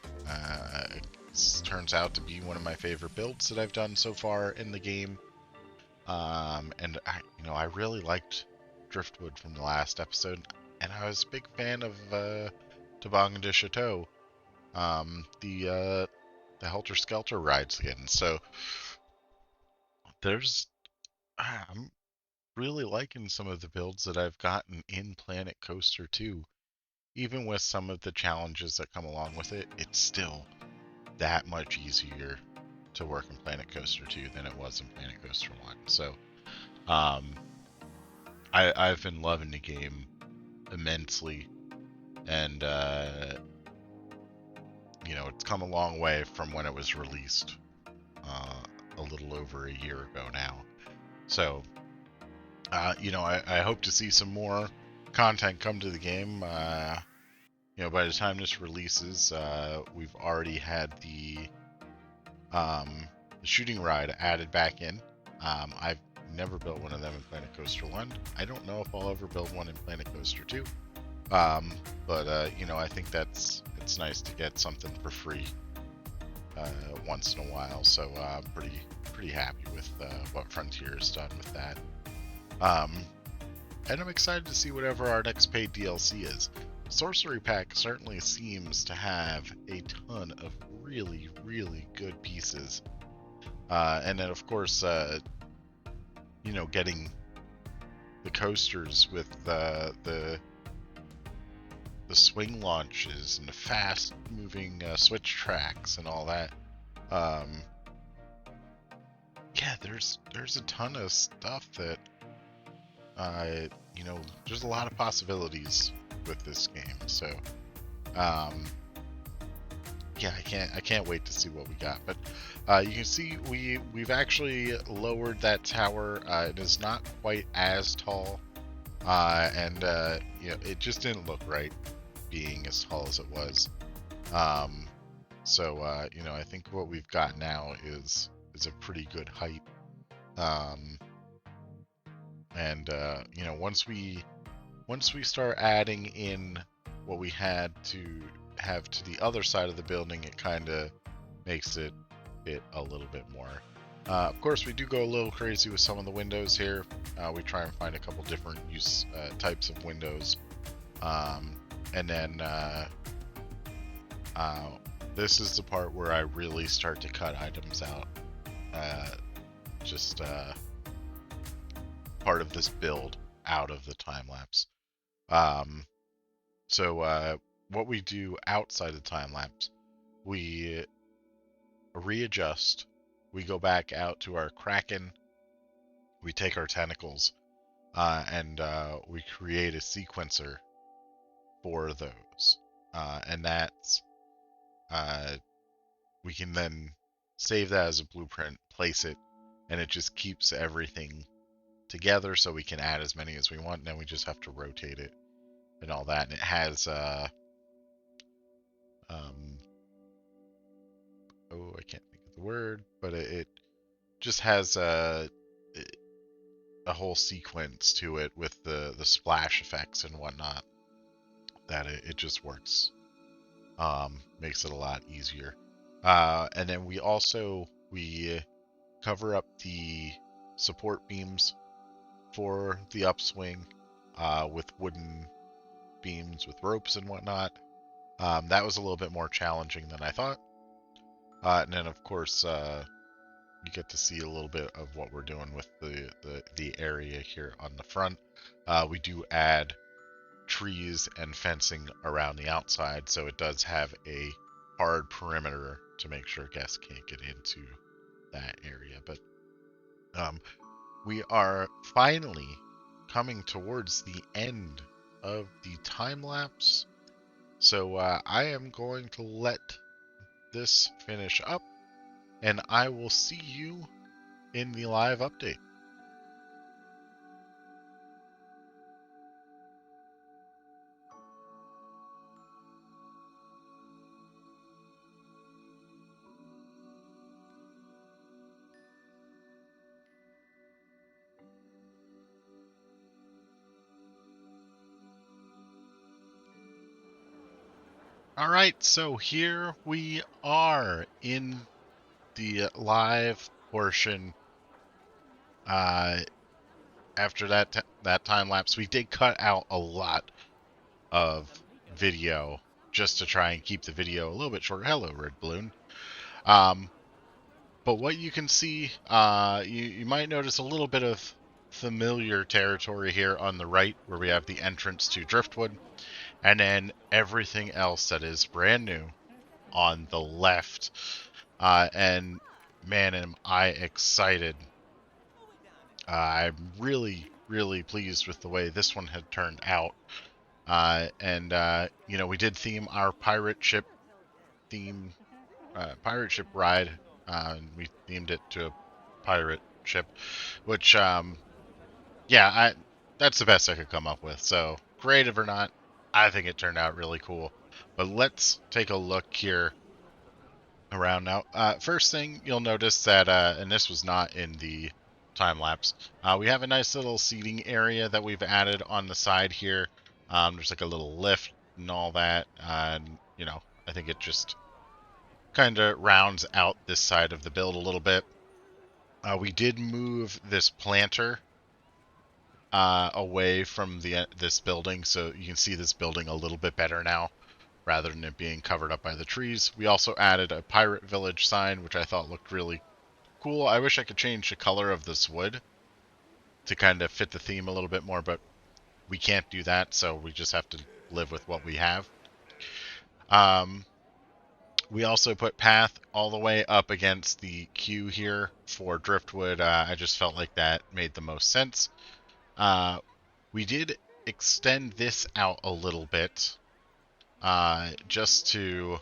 It turns out to be one of my favorite builds that I've done so far in the game. And I really liked Driftwood from the last episode, and I was a big fan of Toboggan de Chateau, the Helter Skelter rides again. So I'm really liking some of the builds that I've gotten in Planet Coaster 2. Even with some of the challenges that come along with it, it's still that much easier to work in Planet Coaster 2 than it was in Planet Coaster 1. So, I've been loving the game immensely, and it's come a long way from when it was released a little over a year ago now. So, I hope to see some more content come to the game. By the time this releases, we've already had the shooting ride added back in. I've never built one of them in Planet Coaster 1. I don't know if I'll ever build one in Planet Coaster 2. But I think it's nice to get something for free once in a while. So I'm pretty happy with what Frontier has done with that. And I'm excited to see whatever our next paid DLC is. Sorcery Pack certainly seems to have a ton of really, really good pieces. And then, of course, getting the coasters with the swing launches and the fast-moving switch tracks and all that. Yeah, there's a ton of stuff that, there's a lot of possibilities with this game. So, yeah, I can't wait to see what we got. But you can see we've actually lowered that tower. It is not quite as tall, and it just didn't look right being as tall as it was. So I think what we've got now is a pretty good height. And once we start adding in what we had to have to the other side of the building, it kind of makes it fit a little bit more. Of course, we do go a little crazy with some of the windows here. We try and find a couple different types of windows. And then this is the part where I really start to cut items out. Part of this build out of the time lapse. So what we do outside of time lapse, we readjust. We go back out to our kraken. We take our tentacles, and we create a sequencer for those, and that's uh, we can then save that as a blueprint, place it, and it just keeps everything together so we can add as many as we want, and then we just have to rotate it and all that. And it has um, I can't think of the word, but it just has a whole sequence to it with the splash effects and whatnot that it just works. Makes it a lot easier. And then we cover up the support beams for the upswing with wooden beams with ropes and whatnot. That was a little bit more challenging than I thought. And then of course you get to see a little bit of what we're doing with the area here on the front. We do add trees and fencing around the outside, so it does have a hard perimeter to make sure guests can't get into that area. But we are finally coming towards the end of the time lapse, so I am going to let this finish up, and I will see you in the live update. All right, so here we are in the live portion. After that time lapse, we did cut out a lot of video just to try and keep the video a little bit shorter. Hello, Red Balloon. Um, but what you can see, you might notice a little bit of familiar territory here on the right, where we have the entrance to Driftwood, and then everything else that is brand new on the left. And man, am I excited. I'm really, really pleased with the way this one had turned out. And we did theme our theme, pirate ship ride. And we themed it to a pirate ship, which, that's the best I could come up with. So, creative or not, I think it turned out really cool. But let's take a look here around now. First thing you'll notice that, and this was not in the time lapse, we have a nice little seating area that we've added on the side here. There's like a little lift and all that, and I think it just kind of rounds out this side of the build a little bit. We did move this planter away from this building, so you can see this building a little bit better now, rather than it being covered up by the trees. We also added a pirate village sign, which I thought looked really cool. I wish I could change the color of this wood to kind of fit the theme a little bit more, but we can't do that, so we just have to live with what we have. We also put path all the way up against the queue here for Driftwood. I just felt like that made the most sense. We did extend this out a little bit, just to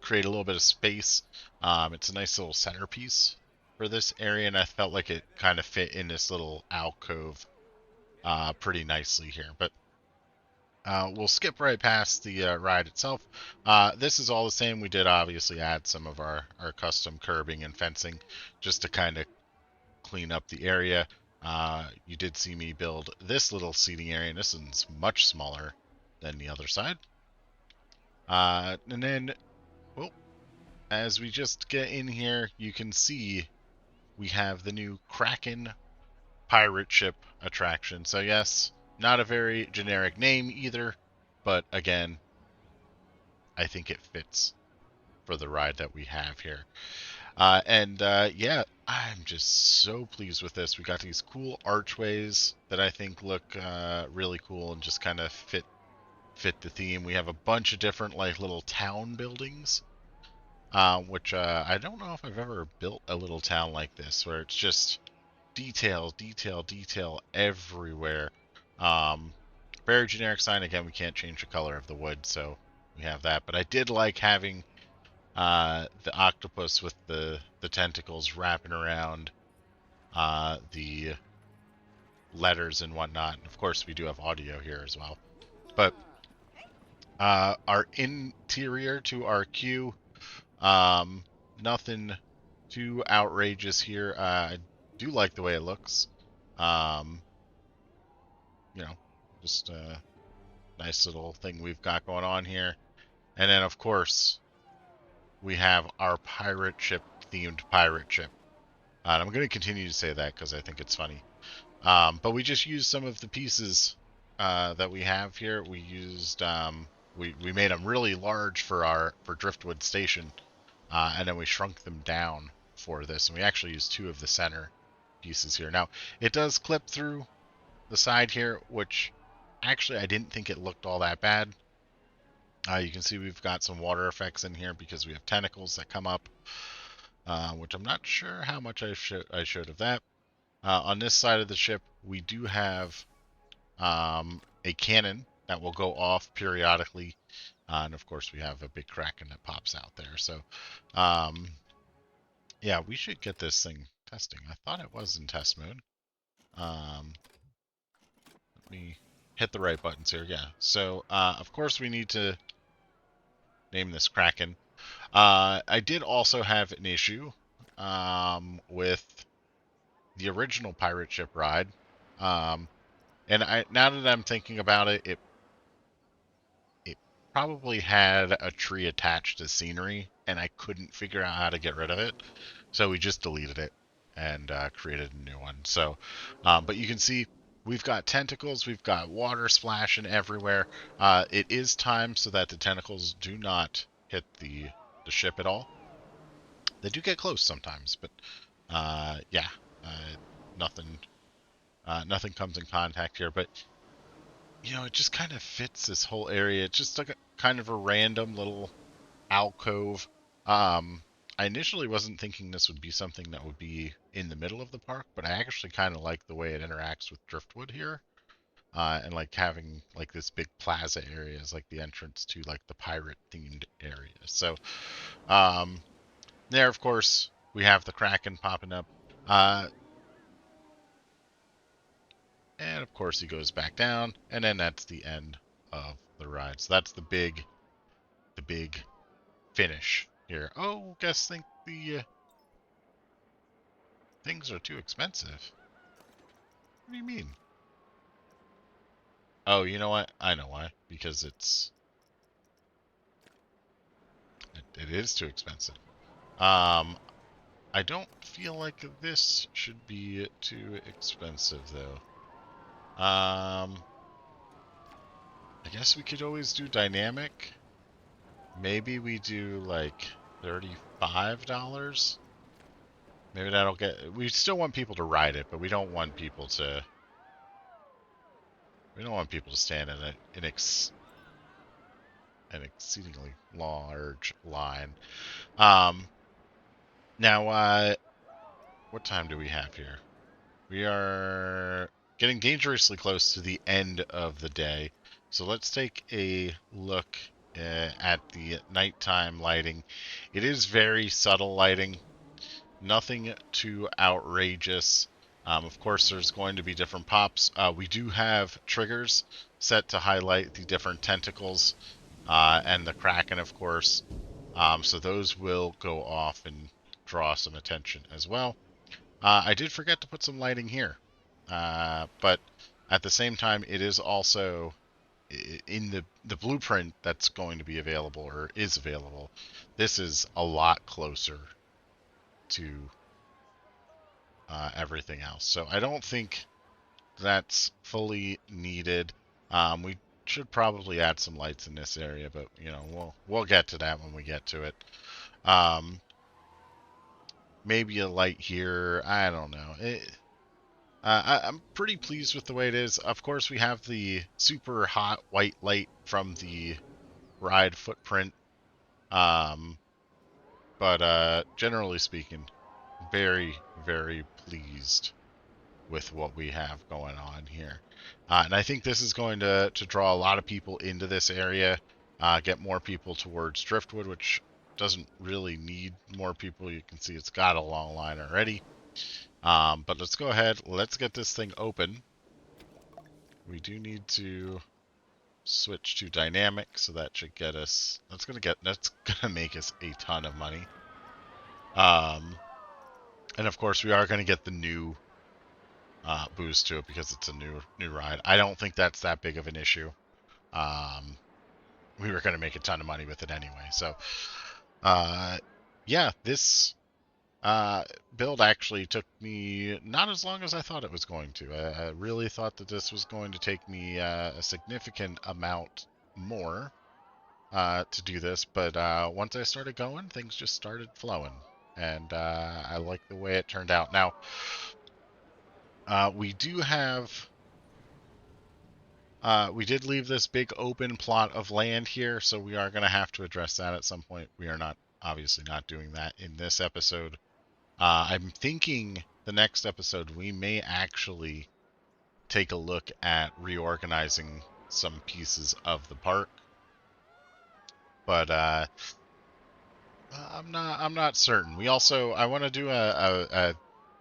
create a little bit of space. It's a nice little centerpiece for this area, and I felt like it kind of fit in this little alcove pretty nicely here. But we'll skip right past the ride itself. This is all the same. We did obviously add some of our custom curbing and fencing just to kind of clean up the area. You did see me build this little seating area, and this one's much smaller than the other side. And then, well, as we just get in here, you can see we have the new Kraken pirate ship attraction. So yes, not a very generic name either, but again, I think it fits for the ride that we have here. Yeah, I'm just so pleased with this. We got these cool archways that I think look really cool and just kind of fit the theme. We have a bunch of different like little town buildings, which I don't know if I've ever built a little town like this where it's just detail, detail, detail everywhere. Um, Very generic sign. Again, we can't change the color of the wood, so we have that. But I did like having the octopus with the tentacles wrapping around the letters and whatnot. And of course, we do have audio here as well. But our interior to our queue, um, nothing too outrageous here. I do like the way it looks. Um, you know, just a nice little thing we've got going on here. And then, of course, we have our pirate ship themed pirate ship. And I'm going to continue to say that because I think it's funny. But we just used some of the pieces that we have here. We used we made them really large for our for Driftwood Station, and then we shrunk them down for this. And we actually used two of the center pieces here. Now it does clip through the side here, which actually I didn't think it looked all that bad. You can see we've got some water effects in here because we have tentacles that come up, which I'm not sure how much I showed of that. On this side of the ship, we do have a cannon that will go off periodically. And of course, we have a big kraken that pops out there. So, um, yeah, we should get this thing testing. I thought it was in test mode. Let me hit the right buttons here. Yeah. So, of course, we need to name this kraken. I did also have an issue with the original pirate ship ride. And now that I'm thinking about it, it probably had a tree attached to scenery, and I couldn't figure out how to get rid of it. So we just deleted it and created a new one. So, but you can see we've got tentacles, we've got water splashing everywhere. It is timed so that the tentacles do not hit the ship at all. They do get close sometimes, but yeah, nothing nothing comes in contact here. But it just kind of fits this whole area. It's just like a kind of a random little alcove. I initially wasn't thinking this would be something that would be in the middle of the park, but I actually kind of like the way it interacts with Driftwood here. And like having like this big plaza area is like the entrance to like the pirate themed area. So, um, there, of course, we have the Kraken popping up. Uh, and of course he goes back down, and then that's the end of the ride. So that's the big finish here. Oh, guess think the things are too expensive. What do you mean? Oh, you know what? I know why. Because it is too expensive. I don't feel like this should be too expensive though. I guess we could always do dynamic. Maybe we do like $35. Maybe that'll get. We still want people to ride it, but we don't want people to. We don't want people to stand in an exceedingly large line. Um, Now, what time do we have here? We are getting dangerously close to the end of the day. So let's take a look at the nighttime lighting. It is very subtle lighting, nothing too outrageous. Of course, there's going to be different pops. We do have triggers set to highlight the different tentacles and the Kraken, of course. So those will go off and draw some attention as well. I did forget to put some lighting here, but at the same time, it is also in the blueprint that's going to be available or is available. This is a lot closer to everything else, so I don't think that's fully needed. We should probably add some lights in this area, but we'll get to that when we get to it. Um, Maybe a light here. I don't know. I'm pretty pleased with the way it is. Of course, we have the super hot white light from the ride footprint. Um, but generally speaking, very, very pleased with what we have going on here. And I think this is going to draw a lot of people into this area, get more people towards Driftwood, which doesn't really need more people. You can see it's got a long line already. But let's go ahead. Let's get this thing open. We do need to switch to dynamic, so that should get us. That's gonna make us a ton of money. Um, and of course, we are going to get the new boost to it because it's a new ride. I don't think that's that big of an issue. Um, we were going to make a ton of money with it anyway. So, uh, yeah, this build actually took me not as long as I thought it was going to. I really thought that this was going to take me a significant amount more to do this, but once I started going, things just started flowing, and I like the way it turned out. Now, we do have. We did leave this big open plot of land here, so we are going to have to address that at some point. We are not, obviously, not doing that in this episode. I'm thinking the next episode we may actually take a look at reorganizing some pieces of the park, but I'm not certain. We also I want to do a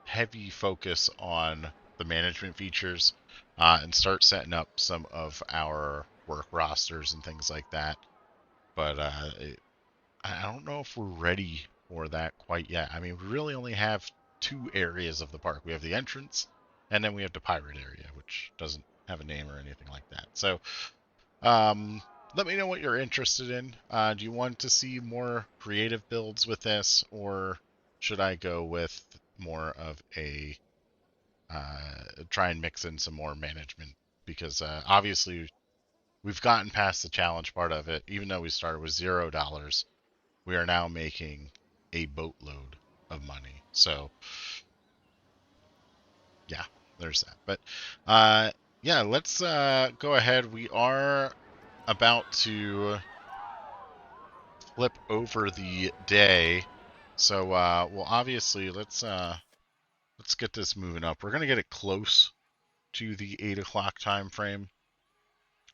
heavy focus on the management features, and start setting up some of our work rosters and things like that. But I don't know if we're ready for that quite yet. I mean, we really only have two areas of the park. We have the entrance, and then we have the pirate area, which doesn't have a name or anything like that. So um, let me know what you're interested in. Do you want to see more creative builds with this, or should I go with more of a try and mix in some more management? Because obviously we've gotten past the challenge part of it. Even though we started with $0, we are now making a boatload of money. So yeah, there's that. But yeah, let's go ahead. We are about to flip over the day. So well obviously let's get this moving up. We're gonna get it close to the 8 o'clock time frame.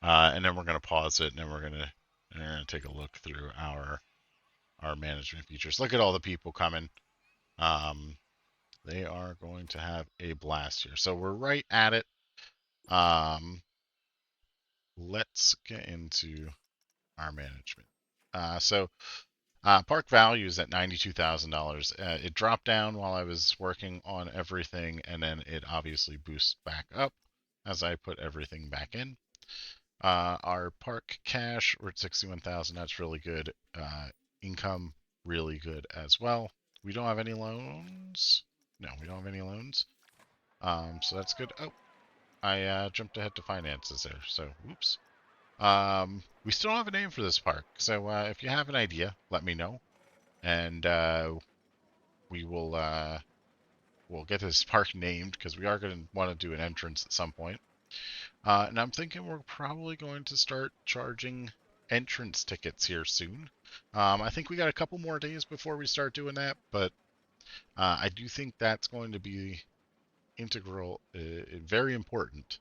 And then we're gonna pause it and then we're gonna take a look through our management features. Look at all the people coming. Um they are going to have a blast here. So we're right at it. Um let's get into our management. So park value is at $92,000. It dropped down while I was working on everything, and then it obviously boosts back up as I put everything back in. Our park cash, we're at 61,000. That's really good. Income, really good as well. We don't have any loans. No, we don't have any loans. So that's good. Oh, I jumped ahead to finances there. So, whoops. We still don't have a name for this park. So if you have an idea, let me know, and we will we'll get this park named because we are going to want to do an entrance at some point. And I'm thinking we're probably going to start charging entrance tickets here soon. I think we got a couple more days before we start doing that, but I do think that's going to be integral, very important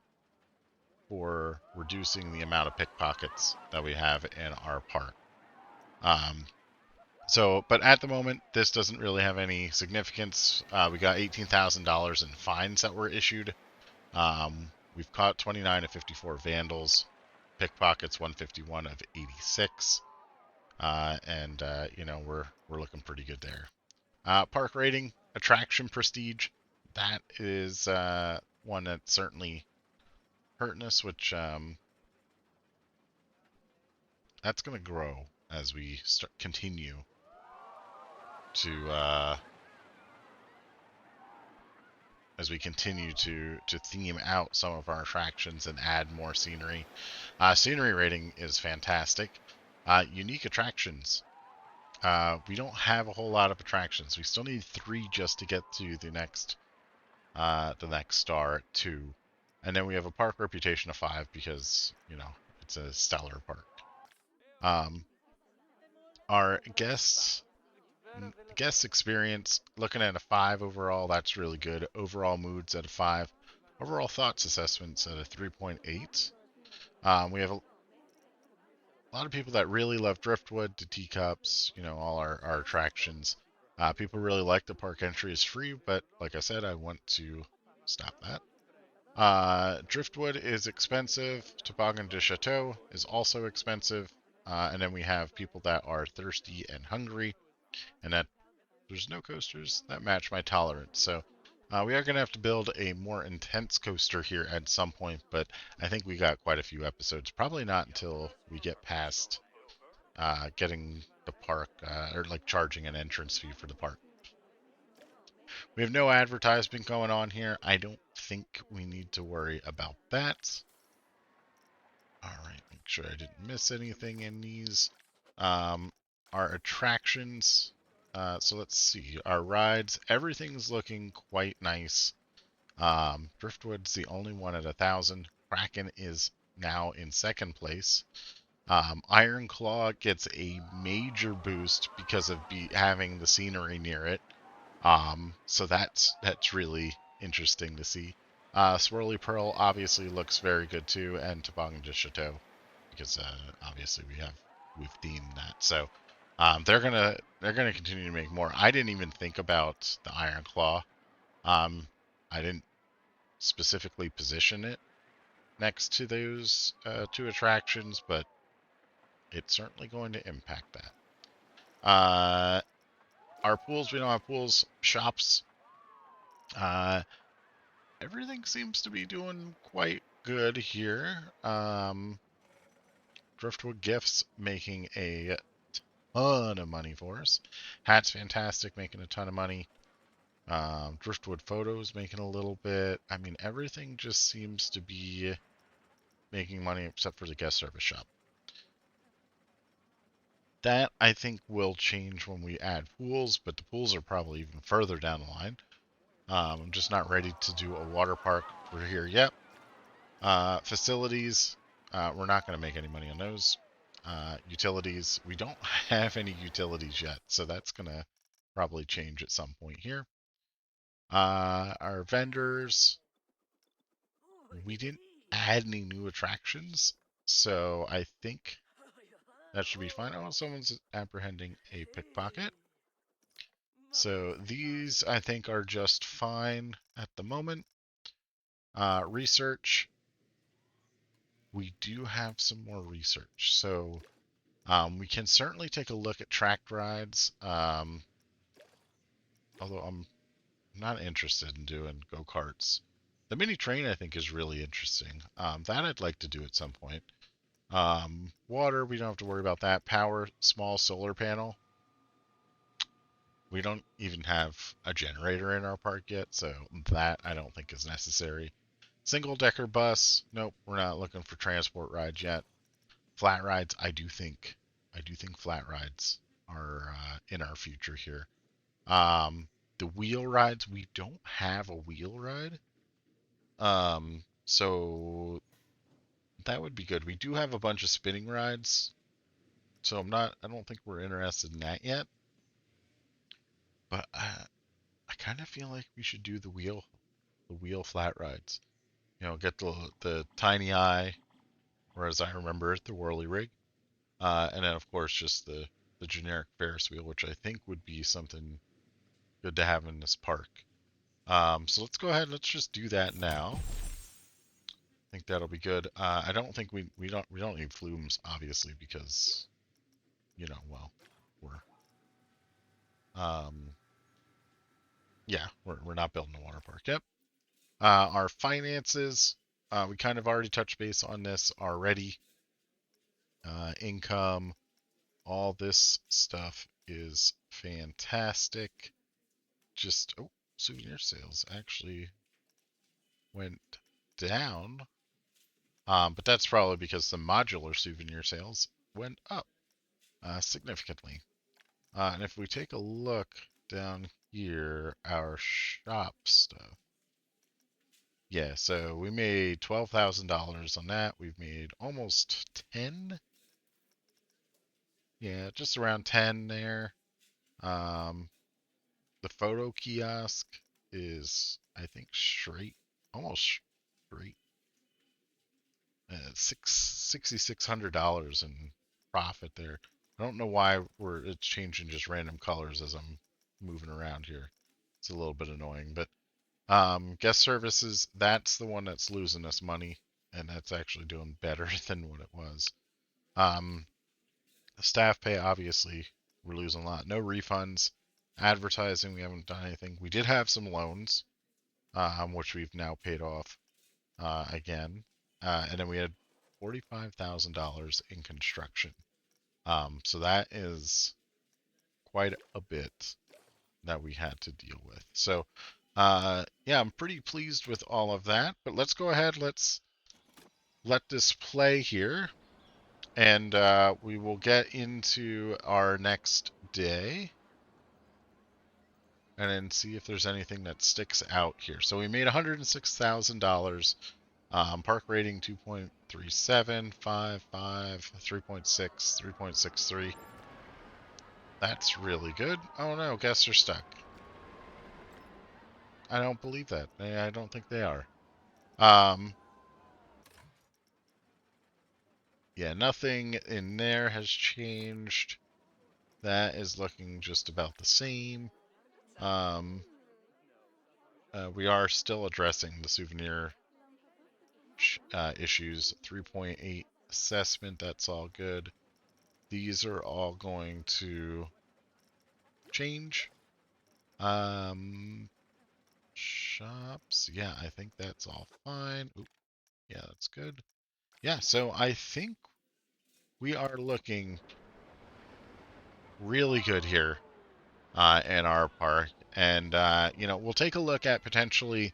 for reducing the amount of pickpockets that we have in our park. Um, So, but at the moment, this doesn't really have any significance. We got $18,000 in fines that were issued. We've caught 29 of 54 vandals, pickpockets 151 of 86, and you know we're looking pretty good there. Park rating, attraction prestige, that is one that's certainly hurting us, which that's going to grow as we continue to theme out some of our attractions and add more scenery. Scenery rating is fantastic. Unique attractions. We don't have a whole lot of attractions. We still need 3 just to get to the next star at 2, and then we have a park reputation of 5 because you know it's a stellar park. Um, our guest experience, looking at a 5 overall, that's really good. Overall moods at a 5. Overall thoughts assessments at a 3.8. We have a lot of people that really love Driftwood, the teacups, all our attractions. People really like the park entry is free, but like I said, I want to stop that. Driftwood is expensive. Toboggan de Chateau is also expensive. And then we have people that are thirsty and hungry, and that there's no coasters that match my tolerance. So we are going to have to build a more intense coaster here at some point, but I think we got quite a few episodes. Probably not until we get past getting the park or like charging an entrance fee for the park. We have no advertisement going on here. I don't think we need to worry about that. All right, make sure I didn't miss anything in these. Our attractions. So let's see. Our rides. Everything's looking quite nice. Driftwood's the only one at 1,000. Kraken is now in second place. Iron Claw gets a major boost because of having the scenery near it. So that's really interesting to see. Swirly Pearl obviously looks very good too, and Toboggan de Chateau, because obviously we've themed that. So they're gonna continue to make more. I didn't even think about the Iron Claw. I didn't specifically position it next to those two attractions, but it's certainly going to impact that. Our pools, we don't have pools. Shops, uh, everything seems to be doing quite good here. Driftwood Gifts making a ton of money for us. Hat's fantastic, making a ton of money. Driftwood Photos making a little bit. I mean, everything just seems to be making money except for the guest service shop. That I think will change when we add pools, but the pools are probably even further down the line. I'm just not ready to do a water park for here yet. Facilities, we're not going to make any money on those. Utilities, we don't have any utilities yet, so that's going to probably change at some point here. Our vendors, we didn't add any new attractions, so I think that should be fine. Oh, someone's apprehending a pickpocket. So these, I think, are just fine at the moment. Research, we do have some more research. So we can certainly take a look at tracked rides, although I'm not interested in doing go-karts. The mini train, I think, is really interesting. That I'd like to do at some point. Water, we don't have to worry about that. Power, small solar panel. We don't even have a generator in our park yet, so that I don't think is necessary. Single decker bus, nope, we're not looking for transport rides yet. Flat rides, I do think flat rides are in our future here. The wheel rides, we don't have a wheel ride, so that would be good. We do have a bunch of spinning rides, so I don't think we're interested in that yet. But I kind of feel like we should do the wheel flat rides. Get the tiny eye, or as I remember it, the whirly rig, and then of course just the generic Ferris wheel, which I think would be something good to have in this park. So let's go ahead. Let's just do that now. I think that'll be good. I don't think we don't need flumes obviously because well we're um yeah we're not building a water park. Yep. Our finances, we kind of already touched base on this already. Income, all this stuff is fantastic. Just souvenir sales actually went down, but that's probably because the modular souvenir sales went up significantly. And if we take a look down here, our shop stuff. Yeah, so we made $12,000 on that. We've made almost 10. Yeah, just around 10 there. Um, the photo kiosk is, I think, straight, almost Great. $6,600 in profit there. I don't know why it's changing just random colors as I'm moving around here. It's a little bit annoying, but guest services, that's the one that's losing us money, and that's actually doing better than what it was. Staff pay, obviously, we're losing a lot. No refunds. Advertising, we haven't done anything. We did have some loans, which we've now paid off again. And then we had $45,000 in construction. So that is quite a bit that we had to deal with. So, yeah, I'm pretty pleased with all of that. But let's go ahead. Let's let this play here. And we will get into our next day and then see if there's anything that sticks out here. So we made $106,000. Park rating 2.37, 5, 3.6, 3.63. That's really good. Oh no, guests are stuck. I don't believe that. I don't think they are. Yeah, nothing in there has changed. That is looking just about the same. We are still addressing the souvenir issues. 3.8 assessment, that's all good. These are all going to change. Shops, yeah, I think that's all fine. Oop, yeah, that's good. Yeah, so I think we are looking really good here in our park. And, we'll take a look at potentially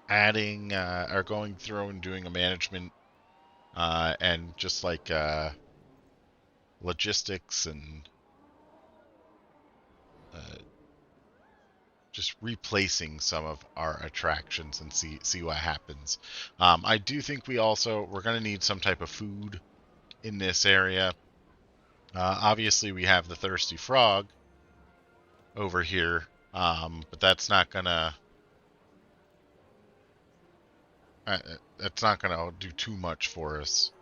adding or going through and doing a management and just like logistics and just replacing some of our attractions and see what happens. I do think we're going to need some type of food in this area. Obviously, we have the thirsty frog over here, but that's not gonna do too much for us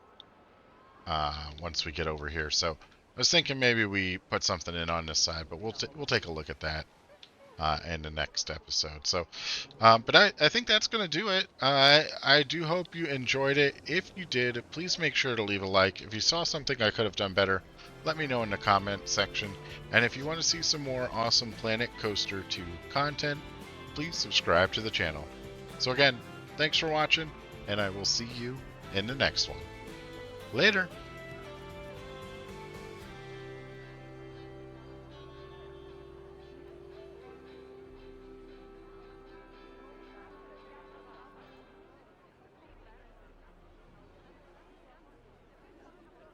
once we get over here. So I was thinking maybe we put something in on this side, but we'll take a look at that in the next episode. So, but I think that's going to do it. I do hope you enjoyed it. If you did, please make sure to leave a like. If you saw something I could have done better, let me know in the comment section. And if you want to see some more awesome Planet Coaster 2 content, please subscribe to the channel. So again, thanks for watching, and I will see you in the next one. Later!